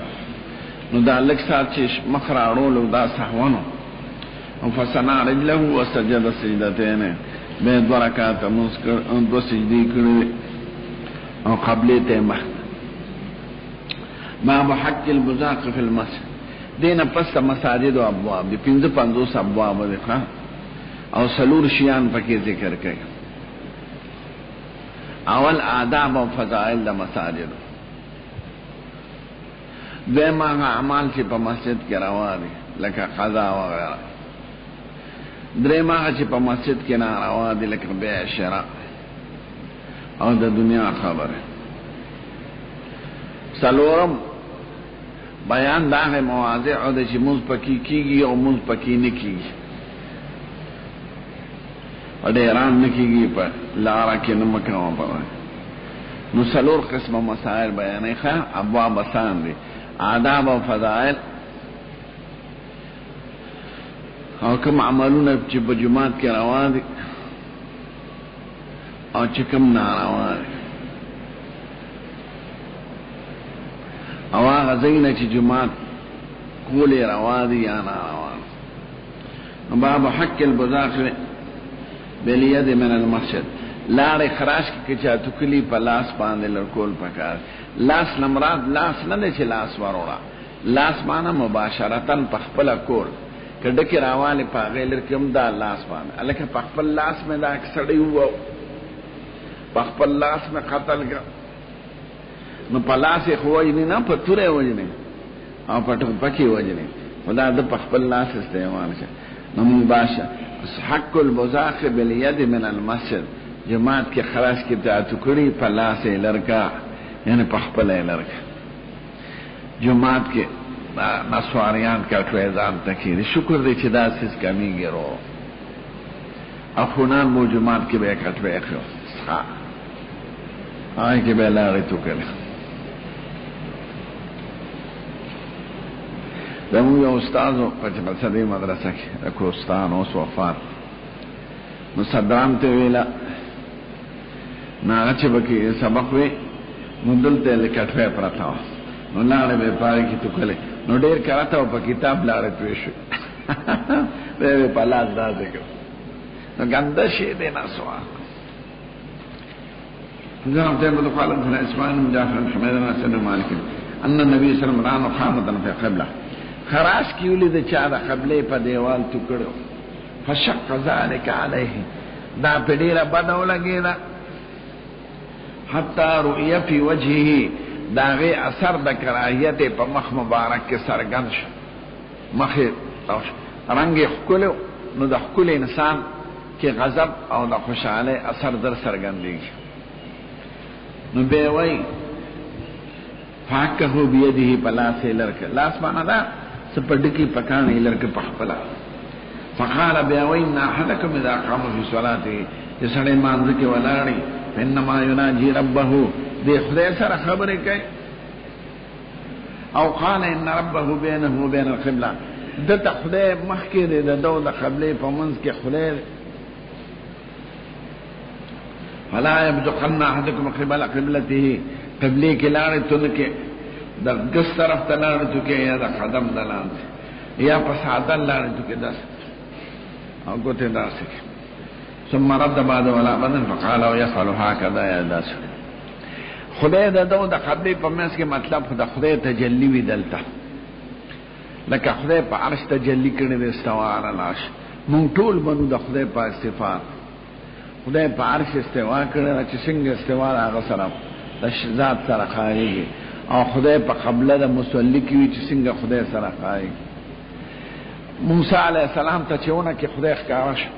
نو دا لک سات چې مخ راړو دا سهونو او فسنا رجله وسجد سجدتين به 2 رکعات مسکر 2 سجدي کړې او قبلې ته مخ. ما بحق البزاق في المسجد دینه پس مساجد او ابواب دي 55 ابواب دي او سلور شیان پکې ذکر کړي. اول آداب او فضائل د مساجد، دویم هغه اعمال چې په مسجد کې روا دي لکه قضا وغیره، دریم هغه چې په مسجد کې ناروا دي لکه بیع شراء او د دنیا خبره، څلورم بیان دا هغه مواضع او د چې موږ پکې کیږي او موږ پکې نه کیږي او د ایران نه کیږي په لاره کې نه مکه په. نو څلور قسمه مسائل بیانې ښه ابواب آسان دي، آداب او فضائل او کوم عملونه چې په جماعت کې روا دي او چې کوم ناروا دي، او هغه ځایونه چې جماعت کولې روا دي یا ناروا. نو باب حق البزاق باليد من المسجد، لارې خراش کې چا توکلی په لاس باندې لرکول پکار. لاس نمراد لاس نه دی چې لاس وروړه، لاس معنا مباشرتن په خپل کول کډه کې راواله په غیر کوم دا لاس باندې الکه په خپل لاس مې دا اکسړی وو په خپل لاس مې قتل کړ. نو په لاس خو یې نه په توره وځنه او په ټوپکی وځنه خدا د خپل لاس استعمال شه نو مباشر حق البزاق بالید من المسجد جماعت کې خلاص کې ته ټکړي په لاس لرکا یعنی په خپل لرکا جماعت کې نسواریان کا ټویزان تکي شکر دې چې دا سیس کمیږي ورو افونان مو جماعت کې به کټوي اخو ښا آی کې به لارې تو کړل دمو یو استادو په مدرسې مدرسه کې کوستان او وفات نو صدرام ته ویلا نه چې بکی سبق وي نو دلته لکټوي پراته نو لاړې به پاره کې تو کړل نو ډېر کراته په کتاب لاړې توې شو به په لاس داسې کو نو ګنده شي دې نه سوا جناب ته په خالد بن اسماعیل مجاهد حمید بن حسن مالک ان النبي صلی الله علیه وسلم خامدن فی قبله خراش کیولې د چا د قبله په دیوال ټکړو فشق ذلك عليه دا په ډیره بدو لګیدا حتی رؤیا فی وجهه داغه اثر د کراهیت په مخ مبارک کې سرګن شو مخه رنگ خلو نو د خل انسان کې غضب او د خوشاله اثر در سرګن دی نو به وای فاکه بيده پلاس لرک لاس معنا دا سپډکی پکانه لرک پخپلا فقال بیا وای ان احدکم اذا قام في صلاته یسړې مانځ کې ولاړی انما يناجي ربه دې خدای سره خبرې کوي او قال ان ربه بينه وبين القبلة دته خدای مخکې د دوه قبله په منځ کې خدای فلا يبدقن احدكم قبل قبلته قبله کې لاړې تونکه د ګس طرف ته لاړې تونکه یا د قدم دلان یا په ساده لاړې تونکه داس او ګوته داسې ثم رد بعد ولا بدن فقال ويفعل هكذا يا داس خدای د دوه د قبله په منځ کې مطلب خدای تجلی وی دلته لکه خدای په عرش تجلی کړي د استوا علی العرش مونږ ټول بنو د خدای په صفات خدای په عرش استوا کړي چې څنګه استوا هغه سره د ذات سره خایي او خدای په قبله د مصلی کې چې څنګه خدای سره خایي موسی علیه السلام ته چېونه کې خدای ښکارا شو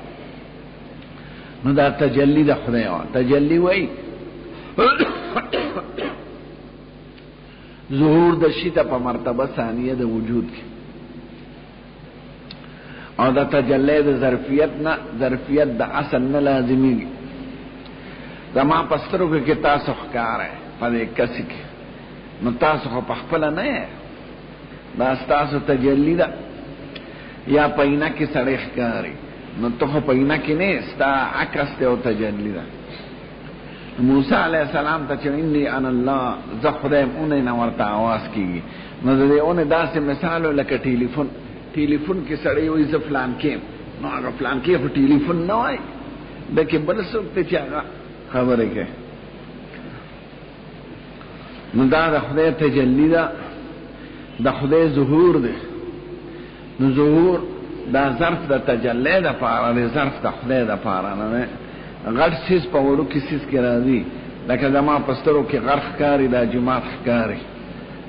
نو دا تجلی د خدای او تجلی وای ظهور د شي ته په مرتبه ثانیه د وجود کې او دا تجلی د ظرفیت د اصل نه لازمي زما پسترو کې تاسو ښکارا په دې کسي کې نو تاسو په خپل نه دا تاسو تجلی دا یا پېنا کې سړی ښکاری نو ته په پېنا کې نه ستا عکس ته او تجلی دا موسی علیہ السلام ته چې انی انا الله زه خدایم اونې نه ورته आवाज کیږي نو دې اونې داسې مثال لکه ټلیفون کې سړی وي ز فلان کې نو هغه فلان کې په ټلیفون نه وای دکې بل څوک ته چې هغه خبره کوي نو دا د خدای تجلی دا د خدای ظهور دی نو ظهور دا ظرف د تجلی د پاره دی ظرف د خدای د پاره نه غټ سیس په وړو کې سیس کې راځي لکه زما پسترو کې غرخ کاری دا جماعت ښکاری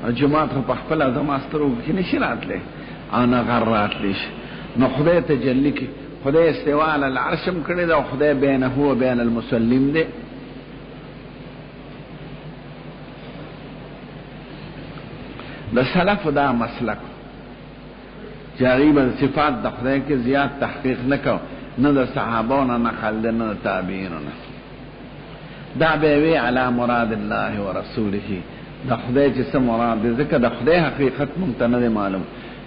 او جماعت په خپل زما سترو کې نشي راتله انا غرات ليش نو خدای تجلی کې خدای استوا علی العرش کړي دا خدای بینه هو بین المسلم دی د سلف دا مسلک جریبا صفات د خدای کې زیات تحقیق نکاو نه د صحابو نه نقل نه تابعین نه دا به وی علی مراد الله ورسوله د خدای چې څه مراد دې ځکه د خدای حقیقت مونږ ته نه معلوم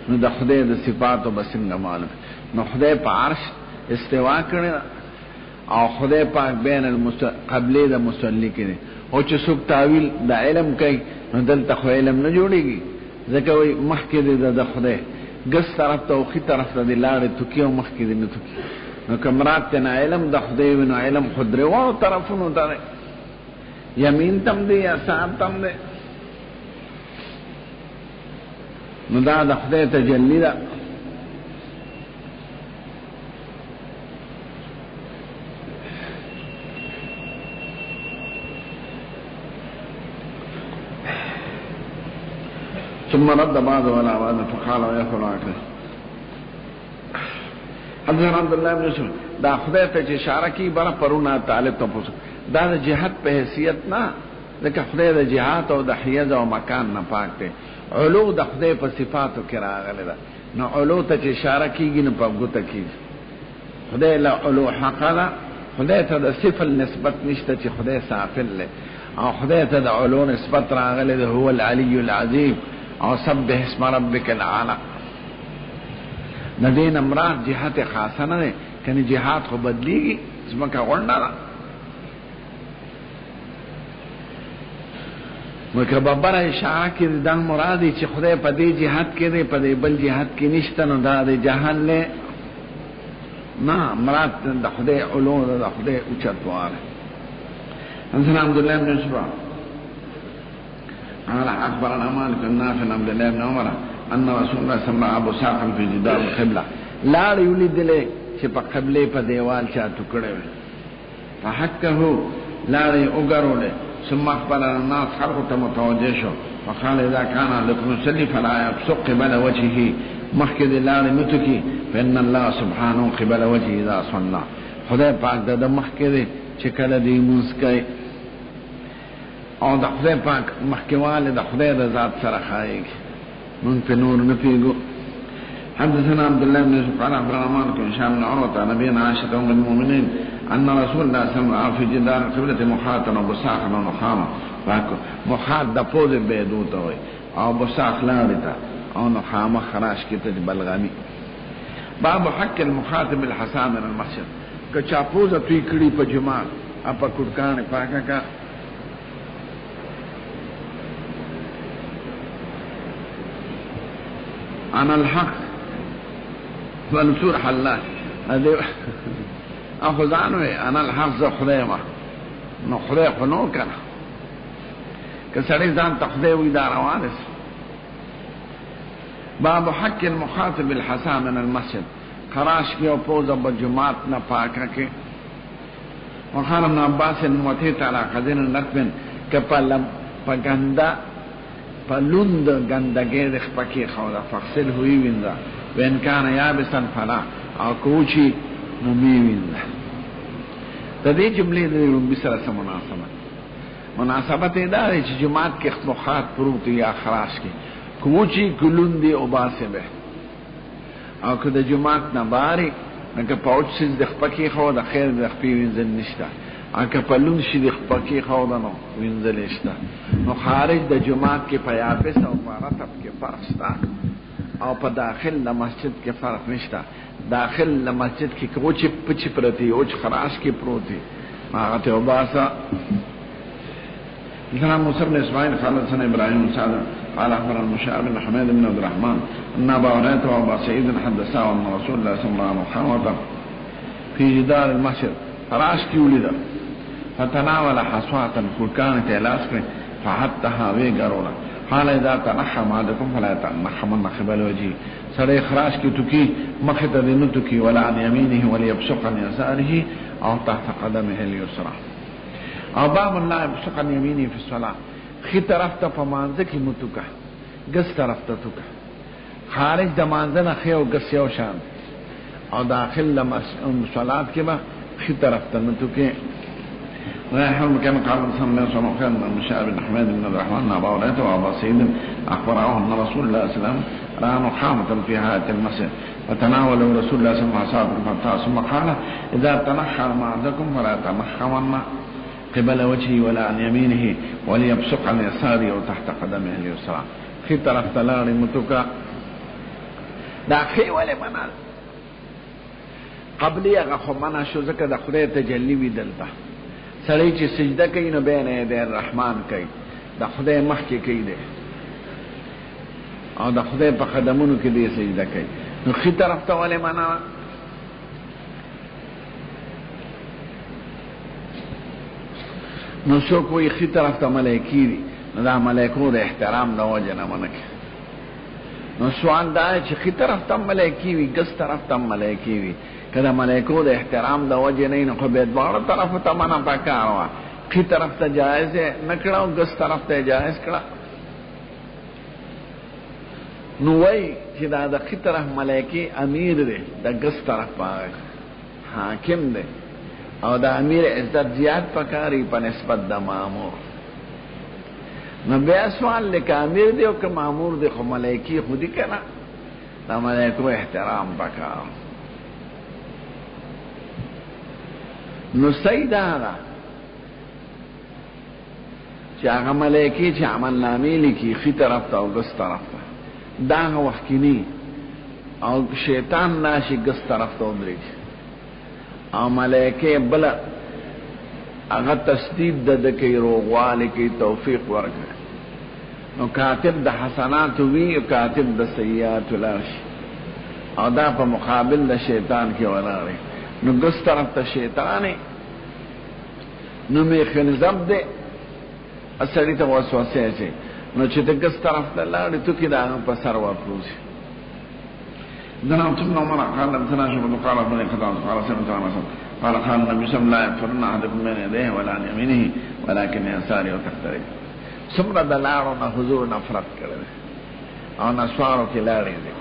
نو د خدای د صفاتو بس نه معلوم نو خدای په عرش استوا کړی او خدای پاک بین قبله د مصلی کې او چې څوک تعویل د علم کوي نو دلته خو علم نه جوړیږي ځکه وي مخکې د خدای ګس طرف ته او خي طرف ته د لاړې توکیو مخکې د نه توکی نو کمرات ته علم د خدای ونو علم خدره او طرفونو ته یمین تم دی یا سات تم دی نو دا د خدای تجلی دا ثم رد بعضه على بعض فقال ويقول عقله. حضرت عبداللہ ابن یوسف دا خدای ته اشاره کی بر پرونا طالب ته پوښ دا د جهاد په حیثیت نه ځکه خدای د جهاد او د حیز او مکان نه پاک دی. علو د خدای په صفاتو کې راغلی ده، نو علو ته اشاره کیږي نه په ګوته کیږي. خدای له علو حق ده، خدای ته د صفه نسبت نشته چې خدای سافل له، او خدای ته د علو نسبت راغلی ده. هو العلی العظیم او سبح اسم ربک الاعلى. ندین امراد جهات خاصه نه ده، کنی جهات خو بدلیږي زمکه غونډه ده. مکه بابره اشاره کې دا مرادي چې خدای په دې جهات کې دی، په دې بل جهات کې نشته، نو دا د جهان له نه مراد د خدای علو د خدای اوچتواله. انسان عبد الله بن يوسف قال اخبرنا مالك النافع عن عبد الله بن عمر ان رسول الله صلى الله عليه وسلم في جدار القبلة لا يولدله چې په قبله په دیوال چا ټکړه وي فحكه لا يغرله ثم اخبر الناس خلقه متوجه شو وقال اذا كان لكم يصلي فلا يبصق قبل وجهه مخکد لا متکی فان الله سبحانه قبل وجهه اذا صلى. خدای پاک د مخکد چې کله دی مسکای او د خدای پاک مخکواله د خدای د ذات سره خایي من په نور نه پیګو. حدثنا عبد الله بن يوسف قال اخبرنا مالك بن هشام بن عروه عن ابينا عائشه ام المؤمنين ان رسول الله صلى الله عليه وسلم في جدار قبلة مخاطا وبساخا ونخاما مخاط د پوز بيدو ته وي او بساخ لارتا او نخاما خراش کی ته بلغامي. باب حق المخاطب الحسا من المسجد که چا پوز توي کړي په جماعت اپا کړکان پاکا کا انا الحق فنصور حلاج اخذانوی انا الحق ز خدای ما نو خدای خو نو کنه که سړی ځان ته خدای وي دا روان دي. باب حق المخاطب الحسا من المسجد خراش کی او پوزه په جماعت نه پاکه کې. وقال ابن عباس المتيت على قدر نقبن کپلم پګندا پلوند گندگی د خپکی خودا فغسل ہوئی ویندا وین کان یابسا فلا او کوچی نو می ویندا. د دې جملې د رب سره سم مناسبت دا چې جماعت کې مخاط پروت یا خراش کې کوچی کلوندی او باسه به او که د جماعت نه باري نګه پاوچ سیز د خپکی خودا خیر د خپې وینځل نشته اکه پلون شي د خپکی خودا نو وینځل نشته. نو خارج د جماعت کې پیابس او مرتب کې فرق شته او په داخل د مسجد کې فرق نشته. داخل د مسجد کې کوچ پچ پرتی او خراش کې پروتي هغه ته وباسا. كلام موسى بن اسماعيل قال حدثنا ابراهيم بن سعد قال اخبرنا المشعب بن حميد بن عبد الرحمن ان ابا هريره وابا سعيد حدثا ان رسول الله صلى الله عليه وسلم في جدار المسجد فراش کی ولید فتناول حصواة كانت الاسكر فحتها ويغرولا قال اذا تنحم عندكم فلا يتنحم من قبل وجهه سره خراش کی توکی مخه ته نه توکی ولا عن يمينه وليبصق عن يساره او تحت قدمه اليسرى. او باب الله يبصق عن يمينه في الصلاه خي طرف ته پمانځ کی متوکا ګس طرف ته توکا خارج د مانځ نه خيو ګس یو شان او داخل صلات کې با خي طرف ته متوکه. رحم كان قال صلى الله عليه وسلم كان المشعب بن حميد بن عبد الرحمن ابا هريره وابا سعيد اخبره ان رسول الله صلى الله عليه وسلم راى نخامه في هذا المسجد فتناوله رسول الله صلى الله عليه وسلم ثم قال اذا تنحى معكم فلا تنحمن قبل وجهه ولا عن يمينه وليبصق عن يساره او تحت قدمه اليسرى. في طرف تلاري متوكا دا خي ولا منال قبلی هغه خو منا شو ځکه د خدای تجلی وی دلته سړی چې سجده کوي نو بین یې الرحمن کوي د خدای مخ کې کوي دی او د خدای په قدمونو کې دی سجده کوي. نو خي طرف ته ولې معنا نو شو کوئی خي طرف ته ملائکی دي نو دا ملائکو د احترام د وجه نه منکه. نو سوال دا چې خي طرف ته ملائکی وي ګس طرف ته ملائکی وي کله ملائکو د احترام د وجه نه خو به دواړو طرف ته معنا پکاره خي طرف ته جائز نه کړه او ګس طرف ته جائز کړه. نو وای چې دا د خې طرف ملائکه امیر دی د ګس طرف پاره حاکم دی او د امیر عزت زیات پکاري په نسبت د مامور. نو بیا سوال لکه امیر دی او که مامور دی خو ملائکه خودی کنه دا ملائکه احترام پکار. نو سیدا دا چې هغه ملائکه چې عمل نامې لیکي خې طرف ته او ګس طرف ته دا وخت کې نه او شیطان ناشي ګس طرف ته ودرېږي او ملائکه بل هغه تسدید د کوي روغواله کوي توفیق ورکړي. نو کاتب د حسنات وی او کاتب د سیئات لاشي او دا په مقابل د شیطان کې ولاړی. نو ګس طرف ته شیطان نو می خنزب ده اصلي ته وسوسه شي. نو چې د ګس طرف ته لاړې تو کې دا په سر ورپروسي. دنا ثم عمر قال لنا شبه قال ابن خطاب قال سمعت انا قال قال النبي صلى الله عليه وسلم لا احدكم بين يديه ولا عن يمينه ولكن يساره وتختلف. سمره دلارو نه حضور نفرت کړل او نسوارو کې لاړې دي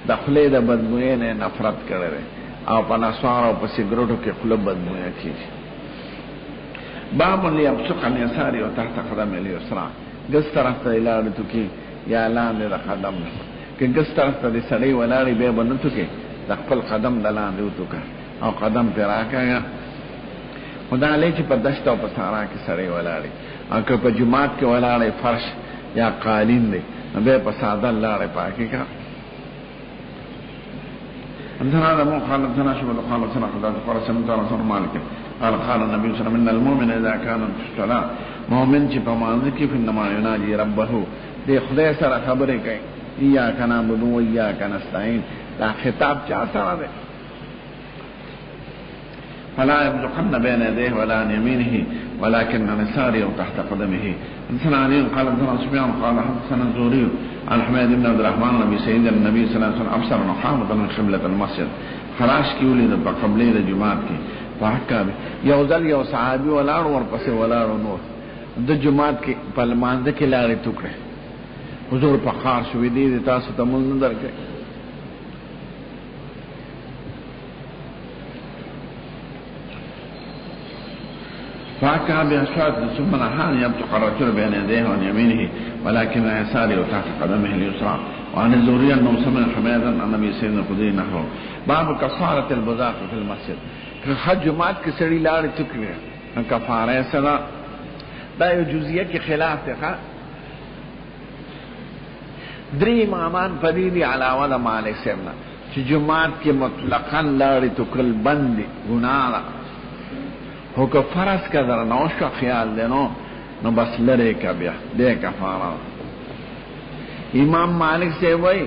د خپلې د بدبوې نه نفرت کړل او په نسوارو په سیګریټو کې خپل بدبوې کیږي. باب ليبصق عن يساره وتحت قدم اليسرى. ګس طرف ته لاړې تو کې یا لاندې د قدم که ګس طرف ته د سړی ولاړې به بنه تو کې د خپل قدم د لاندې وتو کا او قدم پر راکاږه. خدا له چې په دشت او په صحرا کې سړی ولاړې او که په جماعت کې ولاړې فرش یا قالین دی به په ساده لاړې پاکي کا. انتنا هذا مو قال انتنا شو قال سنه قال سنه رسول مالك قال قال النبي صلى الله عليه وسلم ان المؤمن اذا كان في الصلاه مؤمن چې په مانځ کې فنما يناجي ربه دې خدای سره خبرې کوي اياک نعبد و اياک نستعين. دا خطاب چا سره ده؟ فلا يبصقن بين يديه ولا عن يمينه ولكن عن يساره وتحت قدمه. انسان علي قال انسان سفيان قال حدثنا الزهري عن حميد بن عبد الرحمن النبي سيدنا النبي صلى الله عليه وسلم ابصر محافظا من قبلة المسجد خراش کی ولید په قبله د جمعات کې واقع یو ځل یو صحابي ولاړ ورپسې ولاړ نور د جمعات کې په لمانځه کې لاړې ټوکړه حضور په خار شو دي تاسو ته مونږ نه درکې. فاكا بأشواط ثم نحان يبتق الرجل بين يديه وعن يمينه ولكن يساره وتحت قدمه اليسرى. وعن الزهري انه سمع حميدا عن النبي سيدنا الخدري نحوه. باب كفارة البزاق في المسجد. حج جماعت کې سړی لاړې ټوکړه کفاره سره دا یو جزئیه کې خلاف ده. درې امامان پدې علاوه د مالک سیمنا چې جماعت کې مطلقاً لاړې ټوکل بند ګناه هو که فرض کا در نو شو خیال دینو نو بس لره کا بیا دے کفارہ. امام مالک سے وای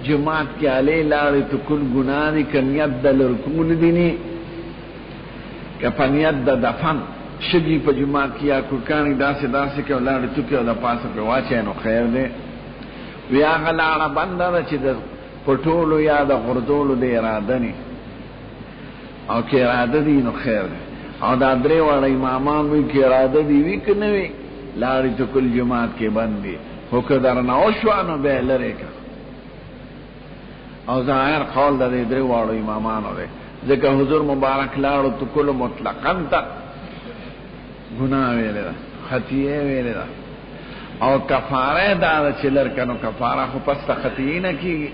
جماعت کے علی لاری تو کل گناہ دی کنیت د لرکون دینی که پنیت د دفن شگی په جماعت کیا کورکانی داسې داسې کې لاری تو کې د پاسه په واچې نو خیر دی. ویا غلاړه بندره چې د پټولو یا د غردولو د اراده ني او کې اراده دی نو خیر دی. او دا درې واړه امامان وی کې اراده دی وی کنه وی لاری تو کل جماعت کې باندې هو که درنه او شو نو به لری کا. او ظاهر قول د درې واړو امامانو دی ځکه حضور مبارک لاړو تو کل مطلقاً تا گناہ ویلې ده خطیه ویلې ده او کفاره دا چې لرکنو کفاره خو پس خطیه نه کیږي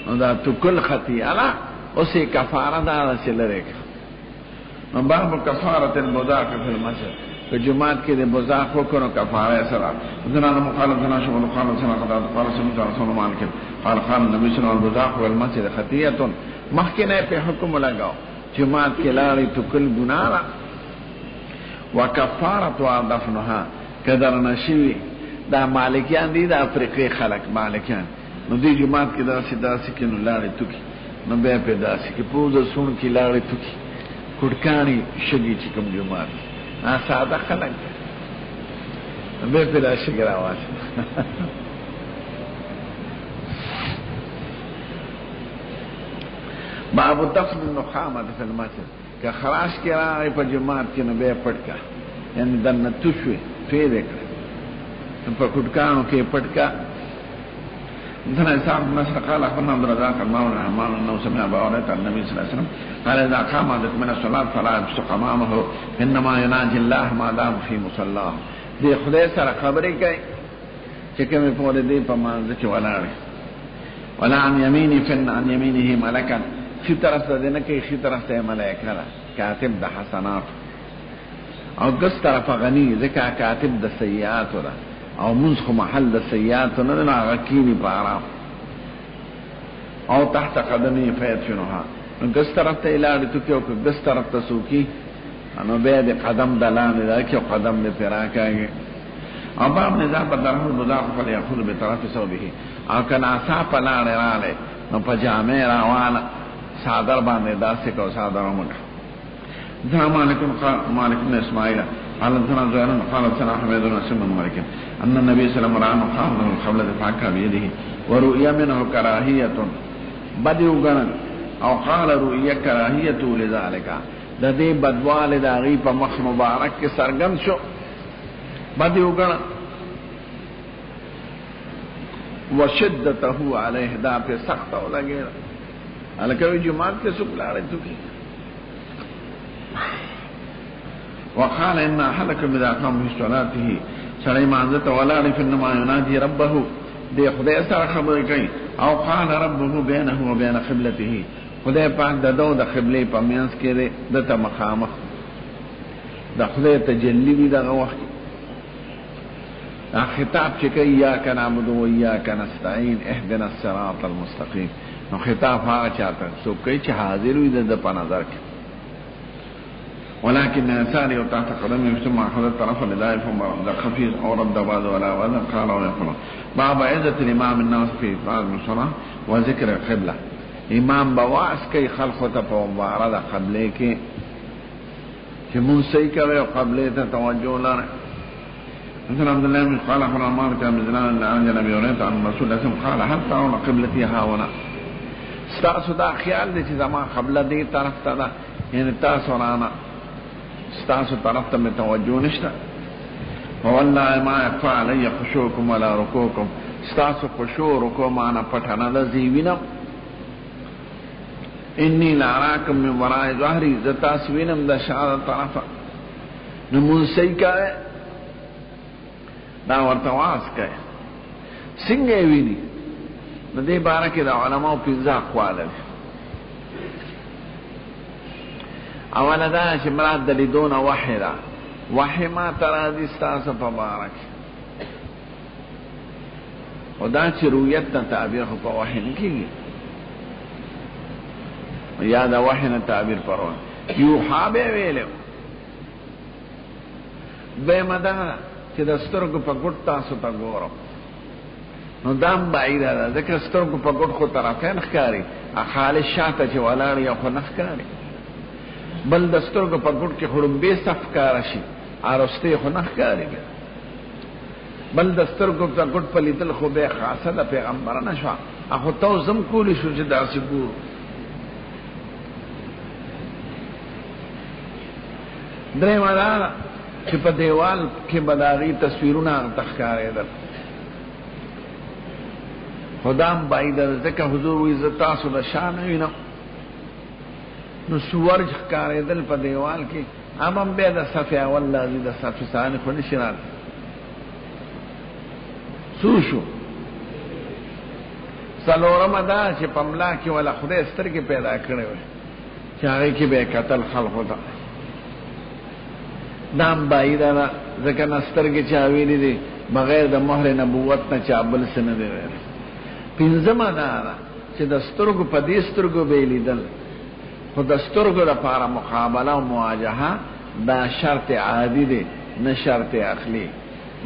او دا تو کل خطیه نه اوسې کفاره دا چې لرکه. نو باب کفاره البزاق فی المسجد که جماعت کې د بزاق وکړو کفاره سره. ځنه مخالف ځنه شو مخالف ځنه قال سمعت رسول مالک قال قال النبي صلى الله عليه وسلم البزاق والمسجد خطیه مخکنه په حکم لگاو جماعت کې لاړې تو کل ګناه وکفاره دفنها کدر نشوی. دا مالکیان دي د افریقې خلک مالکیان نو دی جماعت کې داسې کې نو لاړې تو کې نو به په داسې کې پوزه سون کې لاړې تو کې کډکانی شګي چې کوم جماعت ساده خلک به په داسې کې راوځي. باب دفن النخامه فی المسجد که خراش کې راغی په جماعت کې نو به پټکا یعنی دنه توشوي فیر کړ په کډکانو کې پټکا مثلا إسحاق بن نصر قال أخبرنا عبد الرزاق المولى الرحمن أنه سمع أبا هريرة النبي صلى الله عليه وسلم قال إذا قام أحدكم من الصلاة فلا يبصق أمامه إنما يناجي الله ما دام في مصلاه. دې خدای سره خبرې کوي چې کومې پورې دې په مانځ کې ولاړ ولا عن يمينه فن عن يمينه ملكا في طرف ته نه کوي في طرف ته ملائکه ده کاتب د حسنات او ګس طرف غني ځکه کاتب د سیئات ده او منځ محل د سیئات نه نه غکینی په آرام او تحت قدمه فیتشنها ګس طرف ته الاړ ته کې او ګس طرف ته سوکی انو به د قدم دلان ده کې قدم دې تراکاږي او باب نه ځا په درو مضاف په یاخذ به طرف صوبه او کنا صاحب لاړ رااله نو په جامع روانه صادر باندې داسې کو صادر موږ ذا مالك بن اسماعيل قال ثنا زهير قال ثنا حميد بن اسم بن مالك ان النبي صلى الله عليه وسلم قام قبل فاكا بيده ورؤيا منه كراهيه بديو غن او قال رؤيا كراهيه لذلك د دې بدواله د غي په مخ مبارک کې سرګن شو بدیو غن وشدته عليه دا په سخت او لګي الکوي جمعات کې سو بلاړې تو کی وقال ان احدكم اذا قام بصلاته سړی مانځه ته ولاړ فنما ينادي ربه دې خدای سره خبرې کوي او قال ربه بينه وبين قبلته خدای پاک د دوه د قبلې په میانس کې د ته مخامخ د خدای تجلی وی دغه وخت خطاب چې کوي یا نعبد و اياک نستعين اهدنا الصراط المستقيم نو خطاب هغه چاته سو کوي چې حاضر وي د په نظر کې ولكن انسان یو تحت قدم ثم اخذ الطرف لله فمرد خفيف او رد بعض ولا وزن قال ويقول باب عزة الامام الناس في بعض الصلاه وذكر القبله امام بواس کوي خلق ته په مبارد قبله کې چې مون صحیح کوي او قبله ته توجه لره مثلا عبد الله بن قال اخبرنا مالك بن زنان عن النبي هريره عن رسول الله قال هل ترون قبلتي ها هنا استاسو دا خیال دي چې زما قبله دې طرف ته ده یعنی تاسو رانا استاسو طرف ته متوجه نشته والله ما يخفى علي خشوعكم ولا ركوعكم استاسو خشوع رکوع معنا پټانه ده زیوینم انی لاراکم من وراء ظهری زتاس وینم د شاده طرفه نمون صحیح کوي دا ورته واس کوي څنګه ویني د دې باره کې د علماء پنځه اقوال دي اوله دا چې مراد د لیدونه وحی ده وحی ما ترا دي ستاسو په باره کې او دا چې رؤیت ته تعبیر خو په وحی نه کېږي یا دا وحی نه تعبیر پرون یوحا به ویلو به مدا چې د سترګو په ګوت تاسو ته ګورم نو دام بعید ده ځکه سترګو په ګوت خو طرفین ښکاري خالص شاته چې ولاړ یا خو نه ښکاري بل د سترګو په ګوت کې خړمبې صف کار شي ارسته خو نه ښکاري بل د سترګو په ګوت په لیدل خو به خاصه د پیغمبر نه شو اخو تو زم کولی شو چې داسې ګورو درې ماده چې په دیوال کې بداغي تصویرونه تخکارېدل خدام باید ځکه حضور وي زتا سو د شان وینو نو سورج ښکارېدل په دیوال کې امم به د صفه والله د صفه ثاني خو نشرات سوشو څلورم دا چې پملا کې ولا خدای سترګې پیدا کړې وي چې هغه کې به قتل خلق وتا دام باید را ځکه نسترګې چا ویلې دي بغیر د مهر نبوت نه چا بل څه نه دی ویل پنځمه دا چې د سترګو په دې سترګو به لیدل خو د سترګو لپاره مقابله او مواجهه دا شرط عادي دی نه شرط عقلي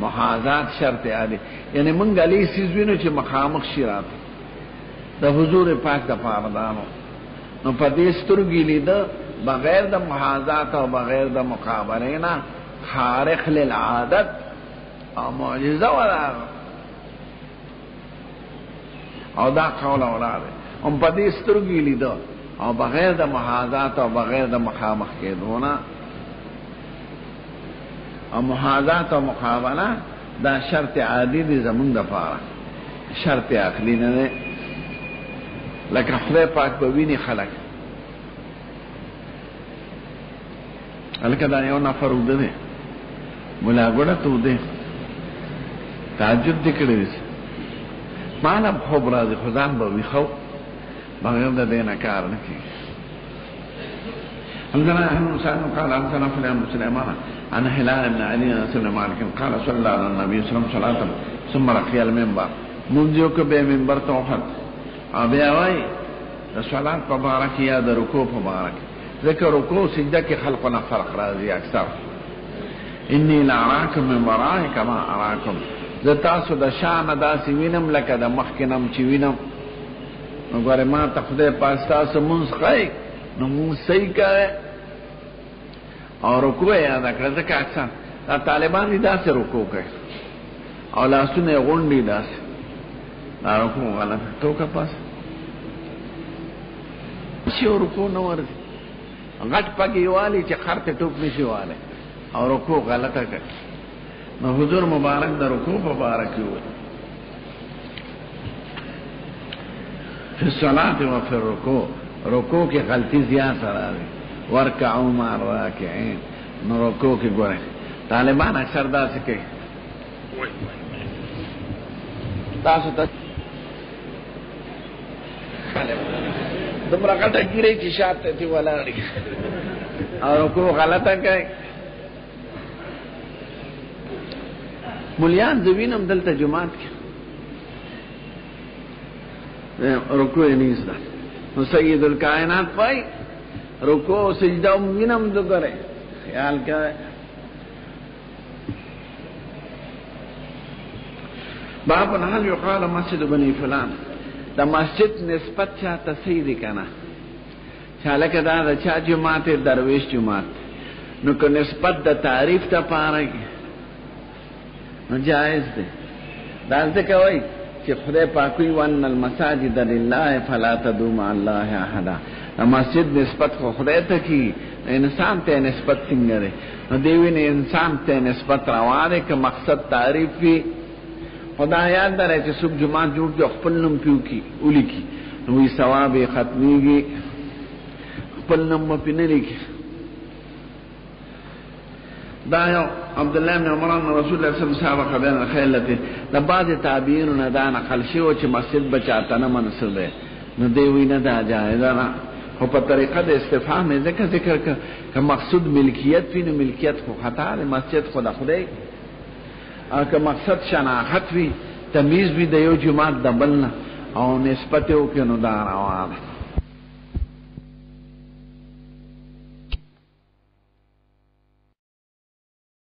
محاذات شرط عادي یعنی مونږ علي سیز وینو چې مخامخ شي راته د حضور پاک د پاره دانو نو په دې سترګې لیدل بغیر د محاذات او بغیر د مقابله نه خارق للعادت او معجزه ولا او دا قول اولاده هم په دې سترګې لیدو او بغیر د محاذات او بغیر د مخامخ کېدونه او محاذات او مقابله دا شرط عادي دي زمونږ د پاره شرط عقلی نه ده لکه خدای پاک په ویني خلق الکه دا یو نفر وده ده مولا ګوډه ته وده تعجب دې کړی مالا خوب راځي خدان به وي خو بغیر د دې نه کار نه کوي عندنا أهل مسلم قال عندنا فلان سليمان عن هلال بن علي بن مالك قال صلى على النبي صلى الله عليه وسلم ثم رقي المنبر منذ به منبر توحد ابي اوي الصلاه مبارك يا ركوع مبارك ذكر ركوع سجده کې خلقنا فرق راځي اکثر اني لاراكم من ورائي كما اراكم ذاتاسو د شان داسې وینم لکه د مخکنم چې وینم وګوره ما تخدای پاستا سمونس خای نو مون صحیح کوي او رکوع یاد کړه ځکه اکثر دا طالبان دي داسې رکوع کوي او لاسونه غونډي داسې دا رکوع غلط توکه پاس شي رکوع نو ورځي غټ پګي والی چې خرته ټوپ نشي واله او رکوع غلطه کوي نو حضور مبارک د رکوع مبارک وي فی الصلاة و فی الرکوع رکوع کی غلطی زیاد راوی ورکعوا مع الراکعین نو رکوع کی ګوره طالبان اکثر داسې کوي تاسو ته دومره غټه ګیرې چې شاته دی ولاړی او رکوع غلطه کوي مولیان زوینم دلته جماعت کې رکوع نیز ده نو سید الکائنات پای رکوع سجده وینم دو کرے خیال کیا ہے باب نحل یقال مسجد بنی فلان دا مسجد نسبت چاہتا سیدی کنا چالک دا چا جماعت درویش جماعت نو که نسبت دا تعریف تا پارگی نو جائز دے دالتے کوئی چې خدای پاکوي وان المساجد لله فلا تدعوا مع الله احد مسجد نسبت خو خدای ته کی انسان ته نسبت څنګه ده نو دیوی نه انسان ته نسبت راواره که مقصد تعریف وي خدای یاد درې چې صبح جمعه جوړ جو خپل نوم پیو کی اولی کی نو وی ثواب ختمیږي خپل نوم په نه لیکي دا یو عبد الله بن عمر رسول الله صلی الله علیه وسلم بین الخیلته د بعض تابعین نه دا نقل شو چې مسجد بچاته نه منسوب ده نو دی وینه دا جایز نه خو په طریقه د استفهام ذکر ک مقصود ملکیت وی نو ملکیت خو خطا ده مسجد خدا خدای او که مقصد شناخت وی تمیز وی د یو جماعت د بلنه او نسبت یو کې نو دا روانه